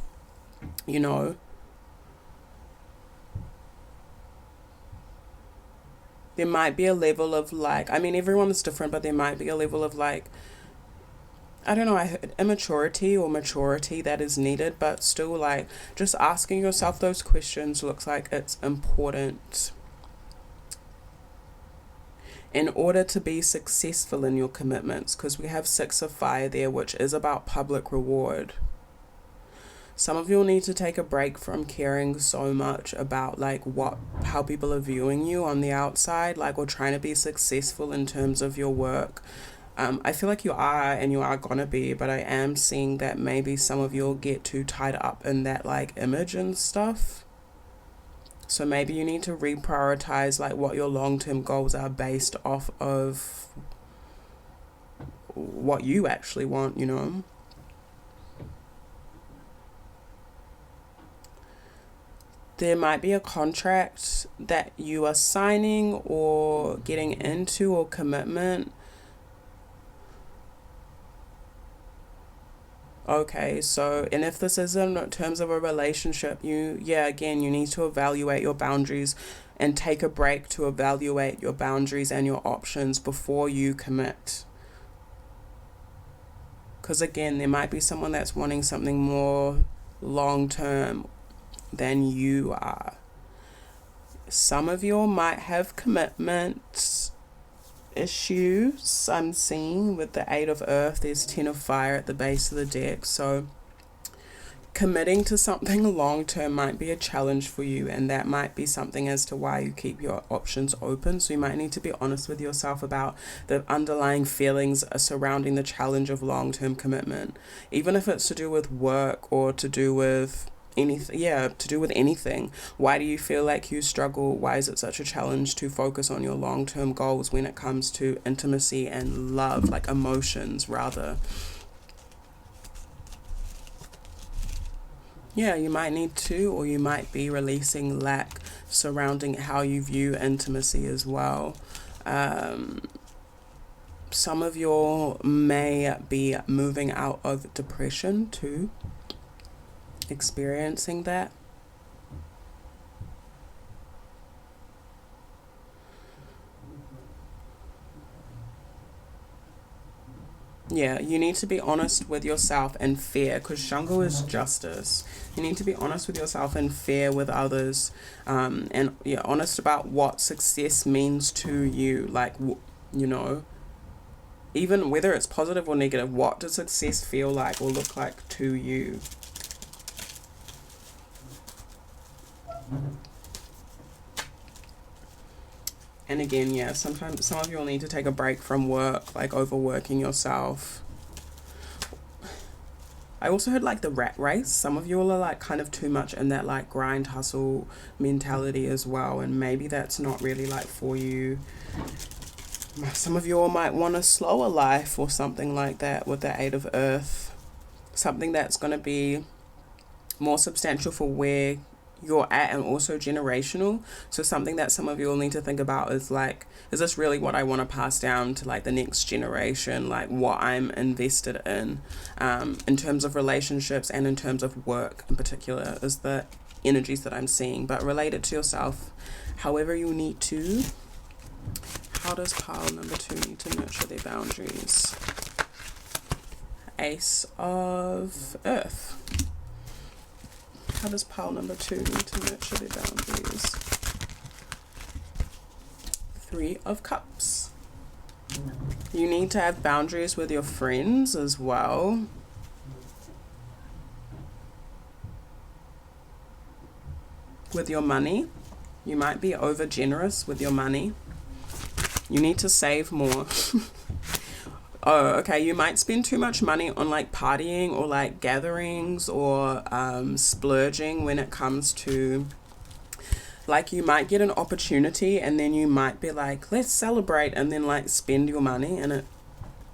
you know. There might be a level of like, I mean, everyone is different, but there might be a level of like, I don't know, I heard immaturity or maturity that is needed, but still, like, just asking yourself those questions looks like it's important in order to be successful in your commitments, because we have Six of Fire there, which is about public reward. Some of you'll need to take a break from caring so much about like how people are viewing you on the outside, like, or trying to be successful in terms of your work. I feel like you are, and you are gonna be, but I am seeing that maybe some of you'll get too tied up in that like image and stuff. So maybe you need to reprioritize like what your long-term goals are based off of what you actually want, you know. There might be a contract that you are signing or getting into, or commitment. Okay, so, and if this is in terms of a relationship, again, you need to evaluate your boundaries and take a break to evaluate your boundaries and your options before you commit. Because again, there might be someone that's wanting something more long term than you are. Some of you might have commitment issues. I'm seeing with the 8 of Earth, there's 10 of Fire at the base of the deck. So committing to something long term might be a challenge for you, and that might be something as to why you keep your options open. So you might need to be honest with yourself about the underlying feelings surrounding the challenge of long term commitment, even if it's to do with work or to do with anything. Why do you feel like you struggle? Why is it such a challenge to focus on your long-term goals when it comes to intimacy and love, like emotions rather? You might need to, or you might be releasing lack surrounding how you view intimacy as well. Some of you may be moving out of depression too, experiencing that. You need to be honest with yourself and fair, because Shango is justice. You need to be honest with yourself and fair with others, and honest about what success means to you. Like, you know, even whether it's positive or negative, what does success feel like or look like to you? And again, yeah, sometimes some of you will need to take a break from work, like overworking yourself. I also heard like the rat race. Some of you all are like kind of too much in that like grind hustle mentality as well, and maybe that's not really like for you. Some of you all might want a slower life or something like that with the Eight of Earth. Something that's going to be more substantial for where you're at, and also generational. So something that some of you will need to think about is like, is this really what I want to pass down to like the next generation, like what I'm invested in terms of relationships and in terms of work in particular, is the energies that I'm seeing. But relate it to yourself however you need to. How does pile number 2 need to nurture their boundaries? Ace of Earth. How does pile number 2 need to nurture their boundaries? 3 of Cups. You need to have boundaries with your friends as well. With your money. You might be over generous with your money. You need to save more. Oh, okay, you might spend too much money on like partying or like gatherings or splurging when it comes to, like, you might get an opportunity and then you might be like, let's celebrate, and then like spend your money, and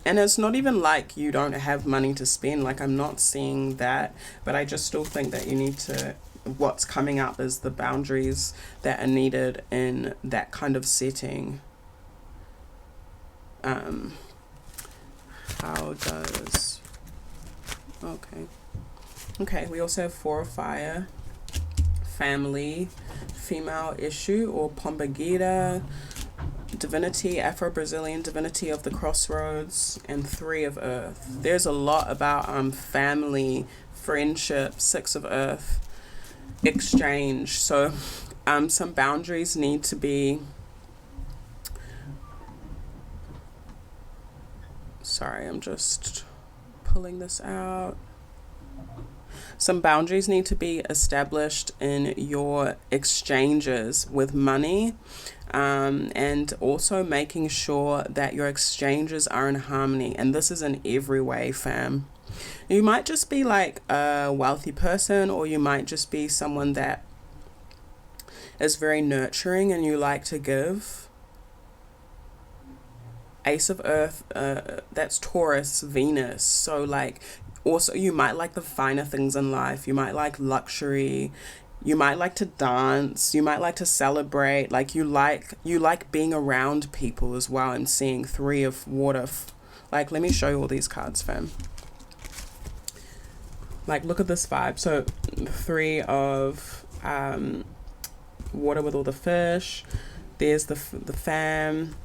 it's not even like you don't have money to spend, like I'm not seeing that, but I just still think that you need to, what's coming up is the boundaries that are needed in that kind of setting. How does, okay, we also have 4 of Fire, family, female issue or Pombagira, divinity, Afro-Brazilian divinity of the crossroads, and 3 of Earth. There's a lot about family, friendship, 6 of Earth, exchange. So some boundaries need to be, sorry, I'm just pulling this out. Some boundaries need to be established in your exchanges with money, and also making sure that your exchanges are in harmony. And this is in every way, fam. You might just be like a wealthy person, or you might just be someone that is very nurturing and you like to give. Ace of Earth, that's Taurus, Venus. So like, also you might like the finer things in life. You might like luxury. You might like to dance. You might like to celebrate. Like you like being around people as well. I'm seeing 3 of Water. Like, let me show you all these cards, fam. Like, look at this vibe. So 3 of Water with all the fish. There's the fam.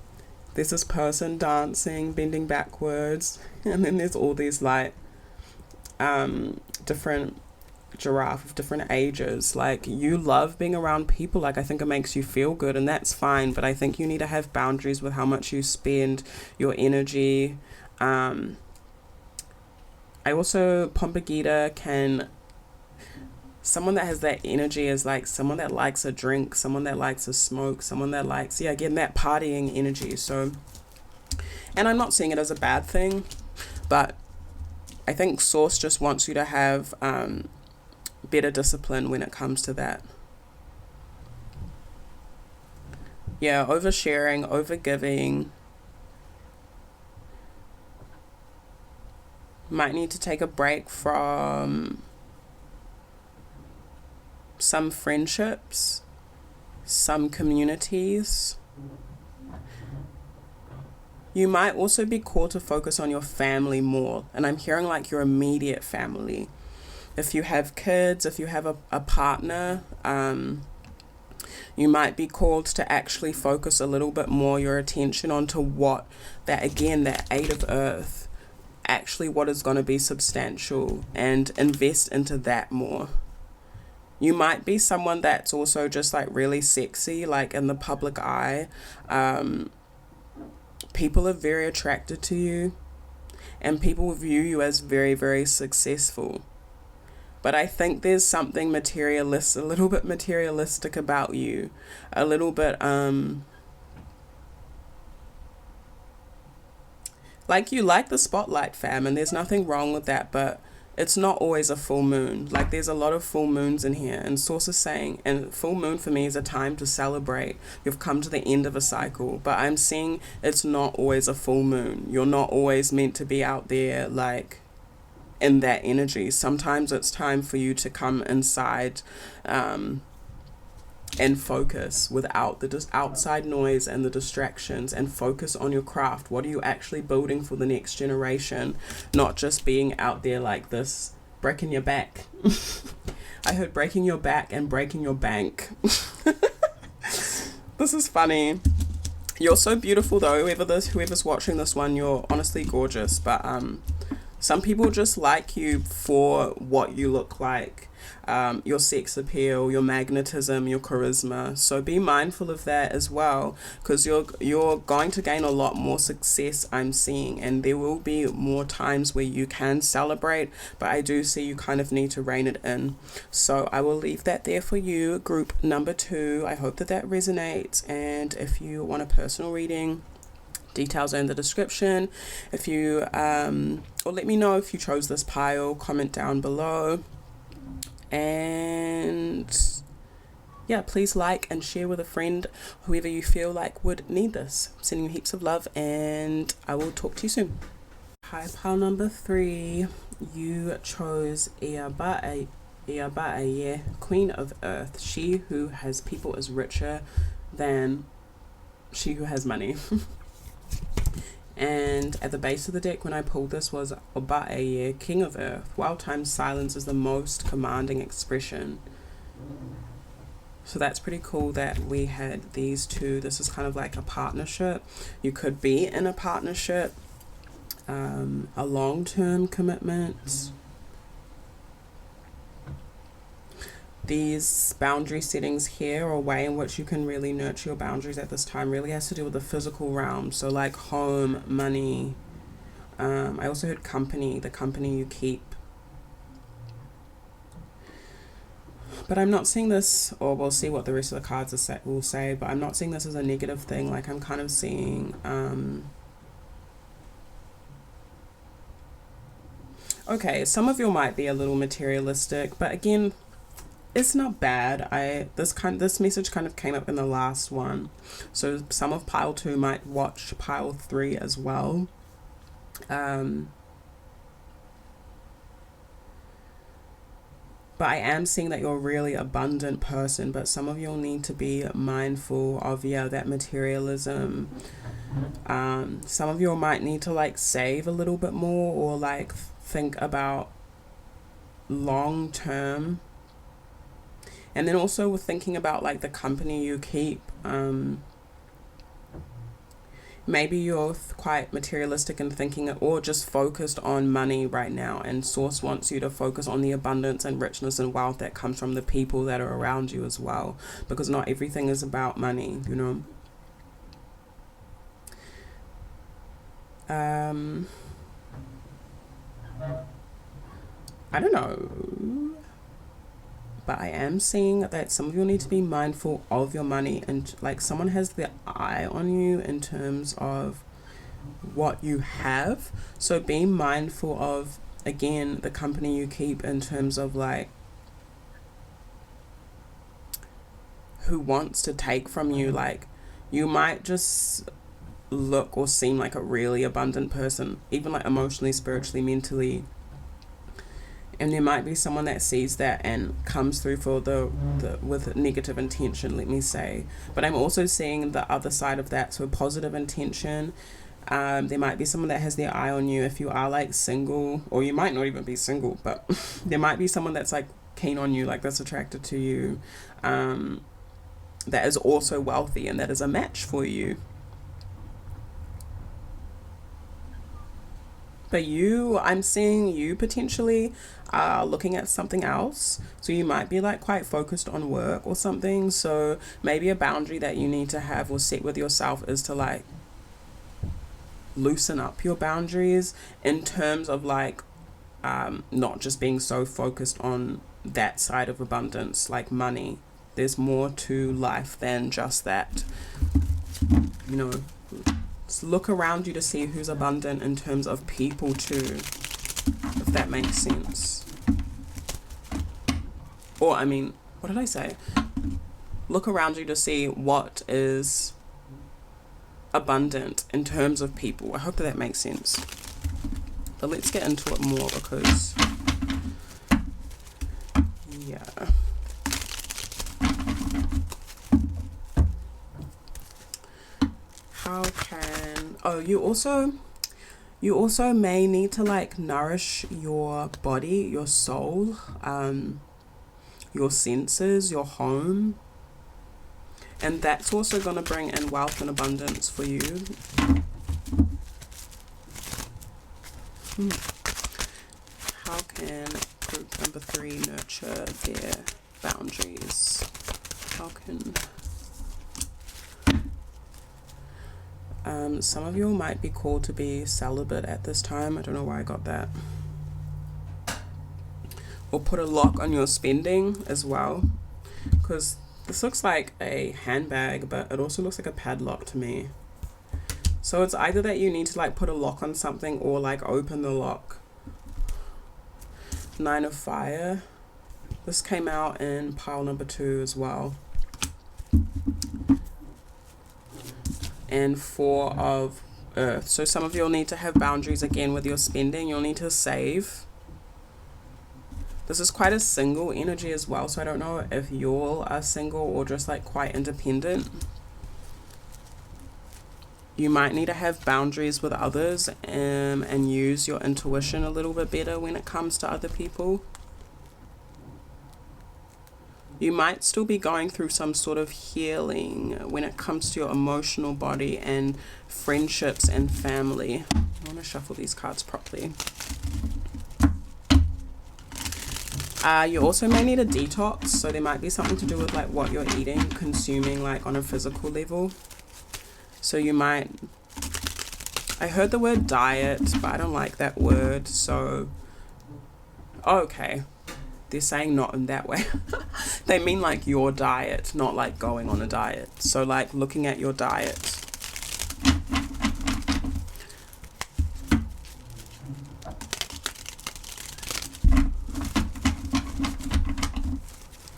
There's this person dancing, bending backwards, and then there's all these like different giraffe of different ages. Like, you love being around people. Like, I think it makes you feel good, and that's fine, but I think you need to have boundaries with how much you spend your energy. I also, Pompagita can, someone that has that energy is like someone that likes a drink, someone that likes a smoke, someone that likes, getting that partying energy. So, and I'm not seeing it as a bad thing, but I think Source just wants you to have better discipline when it comes to that. Yeah, oversharing, overgiving. Might need to take a break from some friendships, some communities. You might also be called to focus on your family more, and I'm hearing like your immediate family. If you have kids, if you have a partner, you might be called to actually focus a little bit more your attention onto what that 8 of Earth, actually what is going to be substantial, and invest into that more. You might be someone that's also just like really sexy, like in the public eye, People are very attracted to you, and people view you as very, very successful. But I think there's something materialist, a little bit materialistic about you, a little bit like you like the spotlight, fam, and there's nothing wrong with that, but it's not always a full moon. Like, there's a lot of full moons in here, and source is saying, and full moon for me is a time to celebrate. You've come to the end of a cycle, but I'm seeing it's not always a full moon. You're not always meant to be out there like in that energy. Sometimes it's time for you to come inside and focus without the outside noise and the distractions, and focus on your craft. What are you actually building for the next generation? Not just being out there like this, breaking your back. I heard breaking your back and breaking your bank. This is funny. You're so beautiful though. Whoever's watching this one, you're honestly gorgeous. But some people just like you for what you look like. Your sex appeal, your magnetism, your charisma. So be mindful of that as well, because you're going to gain a lot more success, I'm seeing, and there will be more times where you can celebrate, but I do see you kind of need to rein it in. So I will leave that there for you, group number 2. I hope that resonates, and if you want a personal reading, details are in the description. If you or let me know if you chose this pile, comment down below. And yeah, please like and share with a friend, whoever you feel like would need this. Sending you heaps of love, and I will talk to you soon. Hi, pile number 3. You chose Iyaba Aye, Queen of Earth. She who has people is richer than she who has money. And at the base of the deck when I pulled this was Iyaba Aye, King of Earth. Wild times silence is the most commanding expression. So that's pretty cool that we had these two. This is kind of like a partnership. You could be in a partnership, a long-term commitment. These boundary settings here, or a way in which you can really nurture your boundaries at this time, really has to do with the physical realm. So like home, money. I also heard company, the company you keep. But I'm not seeing this, or we'll see what the rest of the cards will say, but I'm not seeing this as a negative thing. Like, I'm kind of seeing okay, some of you might be a little materialistic, but again, it's not bad. This message kind of came up in the last one, so some of pile 2 might watch pile 3 as well. But I am seeing that you're a really abundant person, but some of you'll need to be mindful of that materialism. Some of you might need to like save a little bit more, or like think about long term. And then also with thinking about like the company you keep, maybe you're quite materialistic in thinking, or just focused on money right now, and source wants you to focus on the abundance and richness and wealth that comes from the people that are around you as well, because not everything is about money, you know. I don't know, but I am seeing that some of you need to be mindful of your money, and like someone has their eye on you in terms of what you have. So be mindful of, again, the company you keep in terms of like who wants to take from you. Like, you might just look or seem like a really abundant person, even like emotionally, spiritually, mentally. And there might be someone that sees that and comes through for with negative intention, let me say. But I'm also seeing the other side of that, so positive intention. There might be someone that has their eye on you if you are like single, or you might not even be single, but there might be someone that's like keen on you, like that's attracted to you, that is also wealthy and that is a match for you. But I'm seeing you potentially looking at something else. So you might be like quite focused on work or something. So maybe a boundary that you need to have or set with yourself is to like loosen up your boundaries in terms of like not just being so focused on that side of abundance, like money. There's more to life than just that. You know, just look around you to see who's abundant in terms of people too, if that makes sense. Or, I mean, what did I say? Look around you to see what is abundant in terms of people. I hope that makes sense. But let's get into it more because, yeah. How can, oh, you also may need to like nourish your body, your soul, your senses, your home. And that's also going to bring in wealth and abundance for you. How can group number 3 nurture their boundaries? How can... some of you might be called to be celibate at this time. I don't know why I got that. Or put a lock on your spending as well. Because this looks like a handbag, but it also looks like a padlock to me. So it's either that you need to like put a lock on something or like open the lock. 9 of Fire. This came out in pile number 2 as well. And 4 of Earth. So some of you will need to have boundaries again with your spending. You'll need to save. This is quite a single energy as well, so I don't know if you all are single or just like quite independent. You might need to have boundaries with others and use your intuition a little bit better when it comes to other people. You might still be going through some sort of healing when it comes to your emotional body and friendships and family. I want to shuffle these cards properly. You also may need a detox, so there might be something to do with like what you're eating, consuming like on a physical level. So you might, I heard the word diet, but I don't like that word, so, okay, they're saying not in that way. They mean like your diet, not like going on a diet. So like looking at your diet.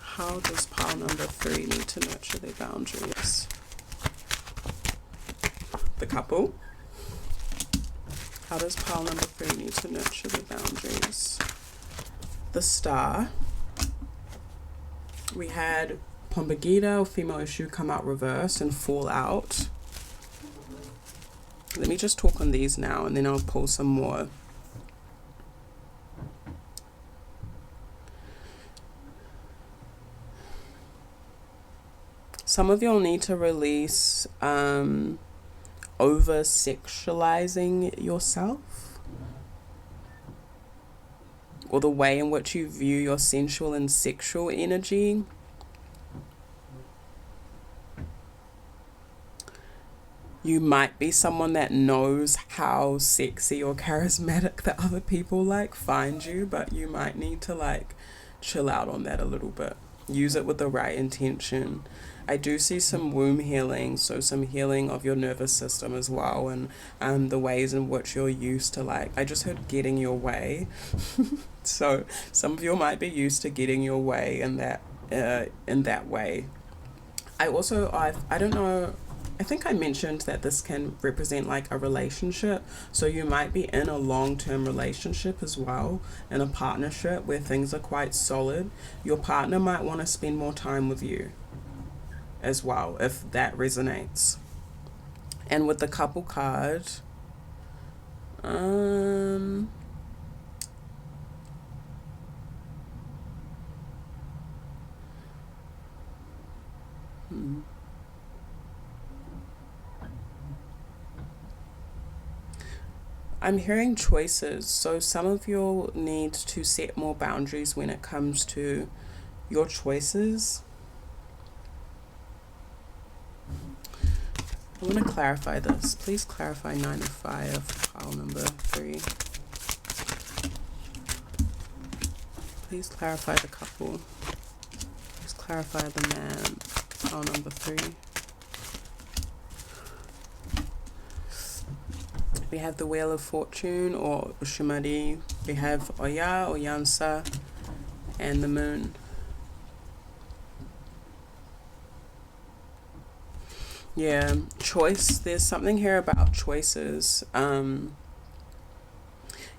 How does pile number 3 need to nurture their boundaries? The Couple. How does pile number 3 need to nurture their boundaries? The Star. We had Pombagita, or female issue, come out reverse and fall out. Let me just talk on these now and then I'll pull some more. Some of you'll need to release over-sexualizing yourself, or the way in which you view your sensual and sexual energy. You might be someone that knows how sexy or charismatic that other people like find you, but you might need to like chill out on that a little bit. Use it with the right intention. I do see some womb healing, so some healing of your nervous system as well, and the ways in which you're used to, like, I just heard getting your way. So some of you might be used to getting your way in that way. I also, I don't know, I think I mentioned that this can represent like a relationship. So you might be in a long-term relationship as well, in a partnership where things are quite solid. Your partner might want to spend more time with you as well, if that resonates. And with the Couple card, I'm hearing choices. So some of you'll need to set more boundaries when it comes to your choices. I want to clarify this. Please clarify 9 of 5, pile number 3. Please clarify the couple. Please clarify the man, pile number 3. We have the Wheel of Fortune or Ushumari. We have Oya or Yansa and the Moon. Yeah, choice. There's something here about choices.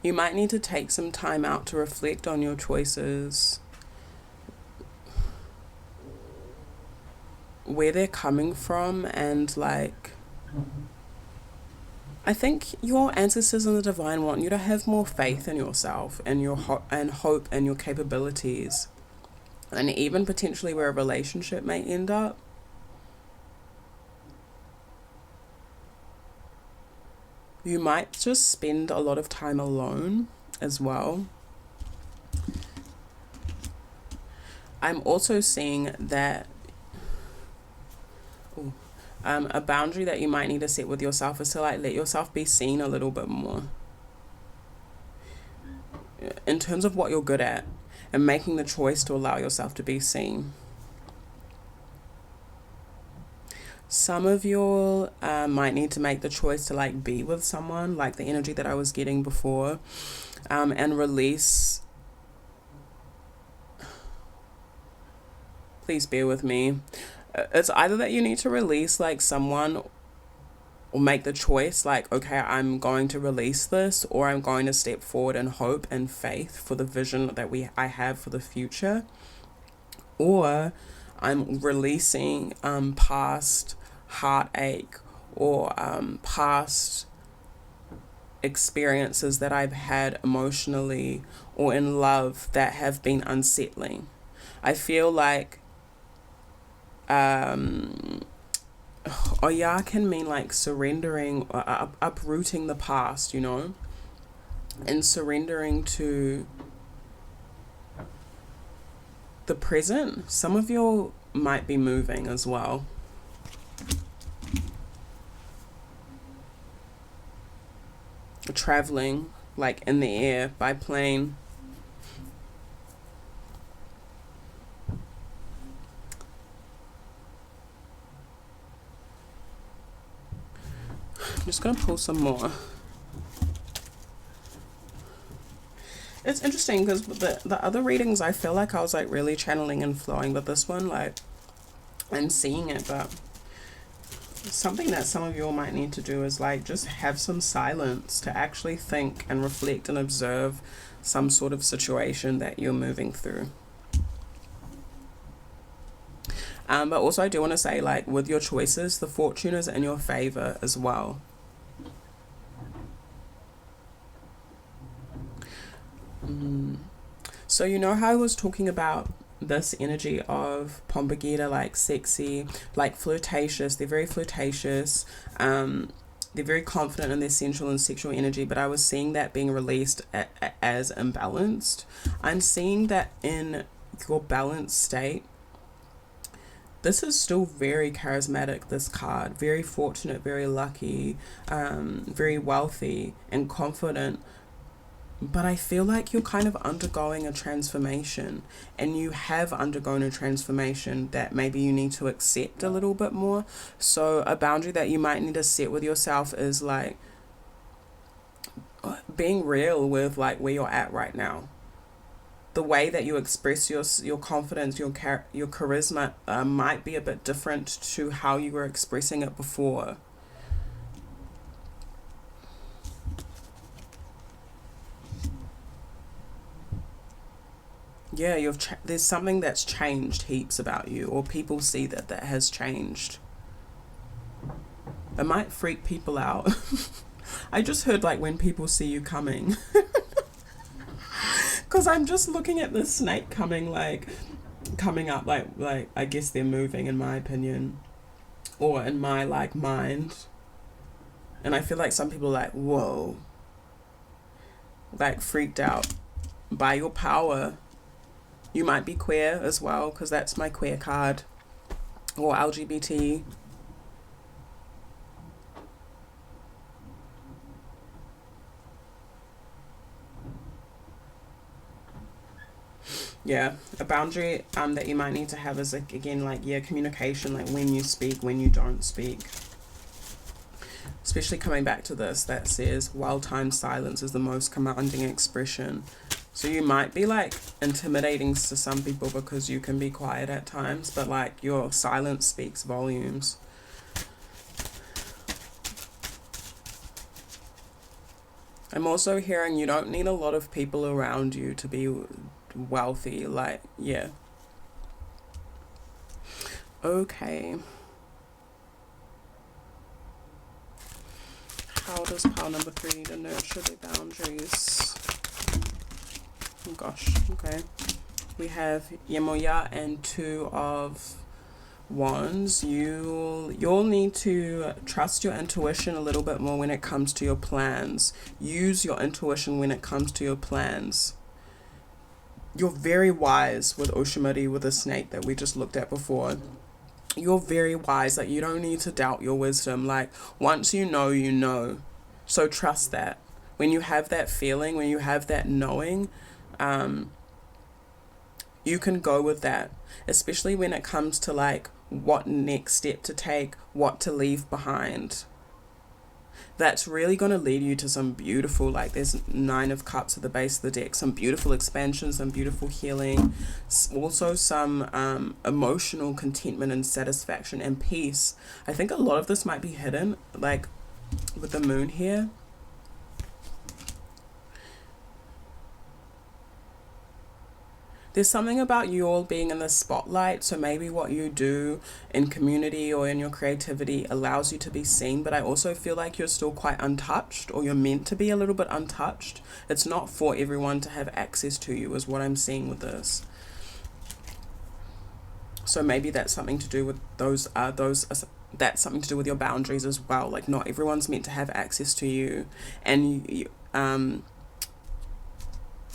You might need to take some time out to reflect on your choices, where they're coming from, and like, I think your ancestors and the divine want you to have more faith in yourself and your hope and your capabilities, and even potentially where a relationship may end up. You might just spend a lot of time alone as well. I'm also seeing that a boundary that you might need to set with yourself is to like let yourself be seen a little bit more in terms of what you're good at, and making the choice to allow yourself to be seen. Some of you might need to make the choice to like be with someone, like the energy that I was getting before, and release. Please bear with me. It's either that you need to release like someone, or make the choice like, okay, I'm going to release this, or I'm going to step forward in hope and faith for the vision that I have for the future, or I'm releasing past heartache or past experiences that I've had emotionally or in love that have been unsettling. I feel like Oya can mean like surrendering, uprooting the past, you know, and surrendering to the present. Some of you might be moving as well. Traveling, like in the air, by plane. I'm just gonna pull some more. It's interesting because the other readings, I feel like I was like really channeling and flowing, but this one, like, I'm seeing it. But something that some of you all might need to do is like just have some silence to actually think and reflect and observe some sort of situation that you're moving through. But also I do want to say, like, with your choices, the fortune is in your favor as well. So you know how I was talking about this energy of Pombagita, like sexy, like flirtatious. They're very flirtatious. They're very confident in their sensual and sexual energy, but I was seeing that being released as imbalanced. I'm seeing that in your balanced state, this is still very charismatic, this card. Very fortunate, very lucky, very wealthy and confident. But I feel like you're kind of undergoing a transformation, and you have undergone a transformation that maybe you need to accept a little bit more. So a boundary that you might need to set with yourself is like being real with like where you're at right now. The way that you express your confidence, your charisma might be a bit different to how you were expressing it before. Yeah, there's something that's changed heaps about you, or people see that has changed. It might freak people out. I just heard like when people see you coming. Because I'm just looking at this snake coming up, like I guess they're moving, in my opinion, or in my like mind. And I feel like some people are like, whoa, like freaked out by your power. You might be queer as well, because that's my queer card, or LGBT. Yeah, a boundary that you might need to have is, like, again, like, yeah, communication, like when you speak, when you don't speak. Especially coming back to this that says well-timed silence is the most commanding expression. So you might be like intimidating to some people because you can be quiet at times, but like your silence speaks volumes. I'm also hearing you don't need a lot of people around you to be wealthy. Like, yeah. Okay. How does pile number 3 need to nurture their boundaries? Oh gosh, okay. We have Yemoya and 2 of Wands. You'll need to trust your intuition a little bit more when it comes to your plans. Use your intuition when it comes to your plans. You're very wise with Oshimari, with the snake that we just looked at before. You're very wise. Like, you don't need to doubt your wisdom. Like, once you know, you know. So trust that. When you have that feeling, when you have that knowing, you can go with that. Especially when it comes to like what next step to take, what to leave behind. That's really going to lead you to some beautiful, like there's 9 of Cups at the base of the deck, some beautiful expansion, some beautiful healing, also some emotional contentment and satisfaction and peace. I think a lot of this might be hidden, like with the moon here. There's something about you all being in the spotlight, so maybe what you do in community or in your creativity allows you to be seen, but I also feel like you're still quite untouched, or you're meant to be a little bit untouched. It's not for everyone to have access to you, is what I'm seeing with this. So maybe that's something to do with that's something to do with your boundaries as well. Like, not everyone's meant to have access to you, and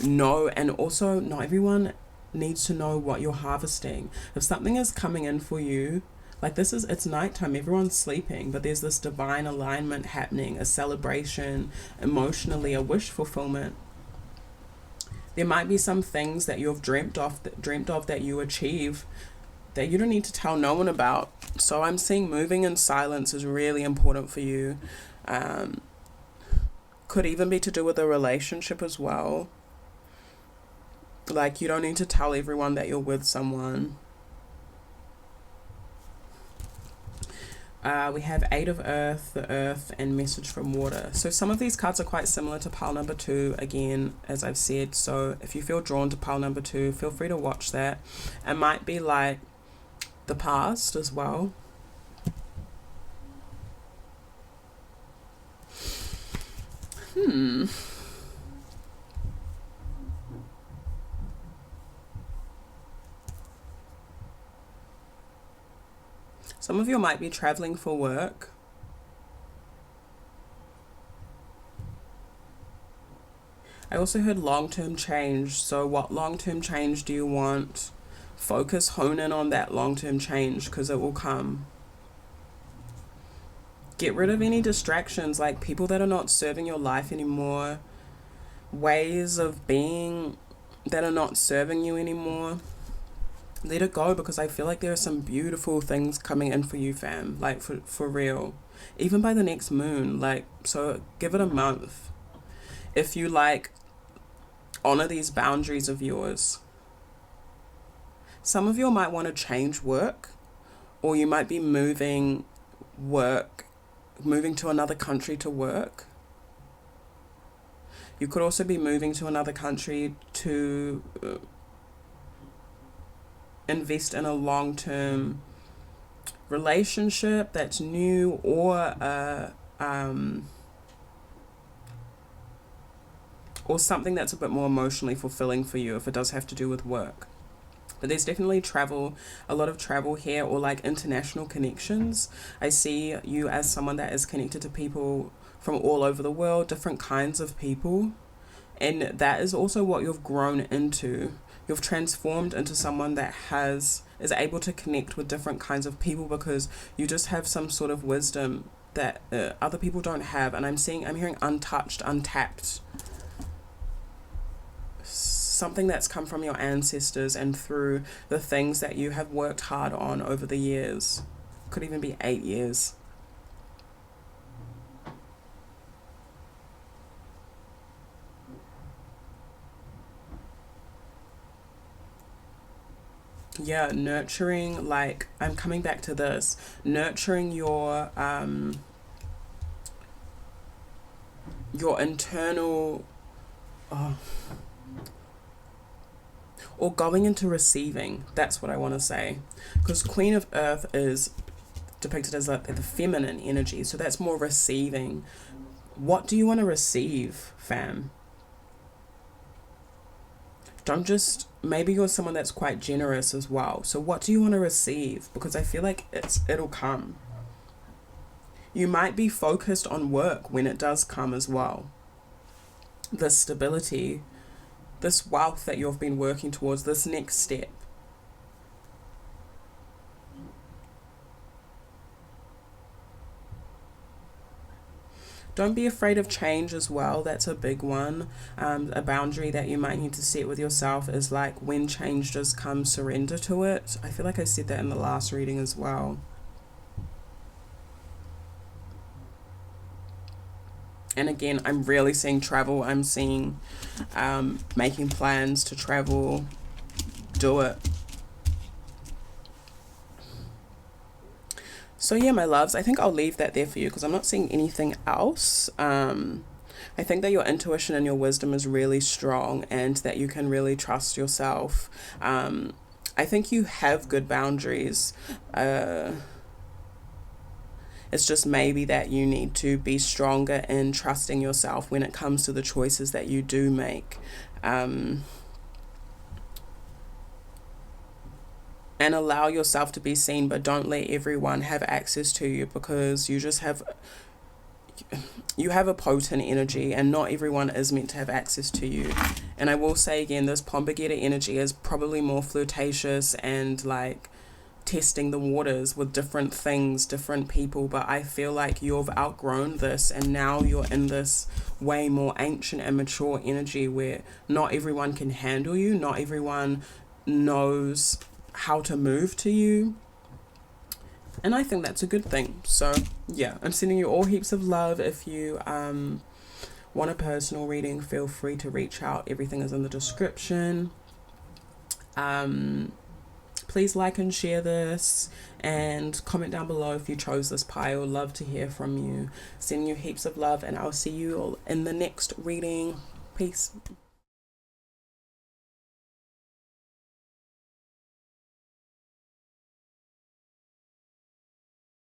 no, and also not everyone needs to know what you're harvesting. If something is coming in for you, like it's nighttime, everyone's sleeping, but there's this divine alignment happening, a celebration, emotionally, a wish fulfillment. There might be some things that you've dreamt of that you achieve that you don't need to tell no one about. So I'm seeing moving in silence is really important for you. Could even be to do with a relationship as well. Like, you don't need to tell everyone that you're with someone. We have 8 of Earth, the Earth, and Message from Water. So some of these cards are quite similar to pile number 2, again, as I've said. So if you feel drawn to pile number 2, feel free to watch that. It might be like the past as well. Some of you might be traveling for work. I also heard long-term change. So what long-term change do you want? Focus, hone in on that long-term change, because it will come. Get rid of any distractions, like people that are not serving your life anymore, ways of being that are not serving you anymore. Let it go, because I feel like there are some beautiful things coming in for you, fam. Like, for real. Even by the next moon. Like, so give it a month. If you, like, honor these boundaries of yours. Some of you might want to change work. Or you might be moving to another country to work. You could also be moving to another country to invest in a long-term relationship that's new, or something that's a bit more emotionally fulfilling for you, if it does have to do with work. But there's definitely travel, a lot of travel here, or like international connections. I see you as someone that is connected to people from all over the world, different kinds of people. And that is also what you've grown into. You've transformed into someone that is able to connect with different kinds of people, because you just have some sort of wisdom that other people don't have. And I'm hearing untouched, untapped. something that's come from your ancestors and through the things that you have worked hard on over the years. Could even be 8 years. Yeah, nurturing, like, I'm coming back to this, nurturing your internal, oh, or going into receiving. That's what I want to say, because Queen of Earth is depicted as like the feminine energy, so that's more receiving. What do you want to receive, fam? Don't just, maybe you're someone that's quite generous as well, so what do you want to receive? Because I feel like it'll come. You might be focused on work when it does come as well. The stability, this wealth that you've been working towards, this next step. Don't be afraid of change as well. That's a big one. A boundary that you might need to set with yourself is like, when change does come, surrender to it. I feel like I said that in the last reading as well. And again, I'm really seeing travel. I'm seeing making plans to travel. Do it. So yeah, my loves, I think I'll leave that there for you because I'm not seeing anything else. I think that your intuition and your wisdom is really strong and that you can really trust yourself. I think you have good boundaries. It's just maybe that you need to be stronger in trusting yourself when it comes to the choices that you do make. And allow yourself to be seen, but don't let everyone have access to you, because you have a potent energy and not everyone is meant to have access to you. And I will say again, this Pombageta energy is probably more flirtatious and like testing the waters with different things, different people, but I feel like you've outgrown this and now you're in this way more ancient and mature energy where not everyone can handle you, not everyone knows how to move to you, and I think that's a good thing. So yeah, I'm sending you all heaps of love. If you want a personal reading, feel free to reach out. Everything is in the description. Please like and share this and comment down below if you chose this pile. Love to hear from you. Sending you heaps of love, and I'll see you all in the next reading. Peace.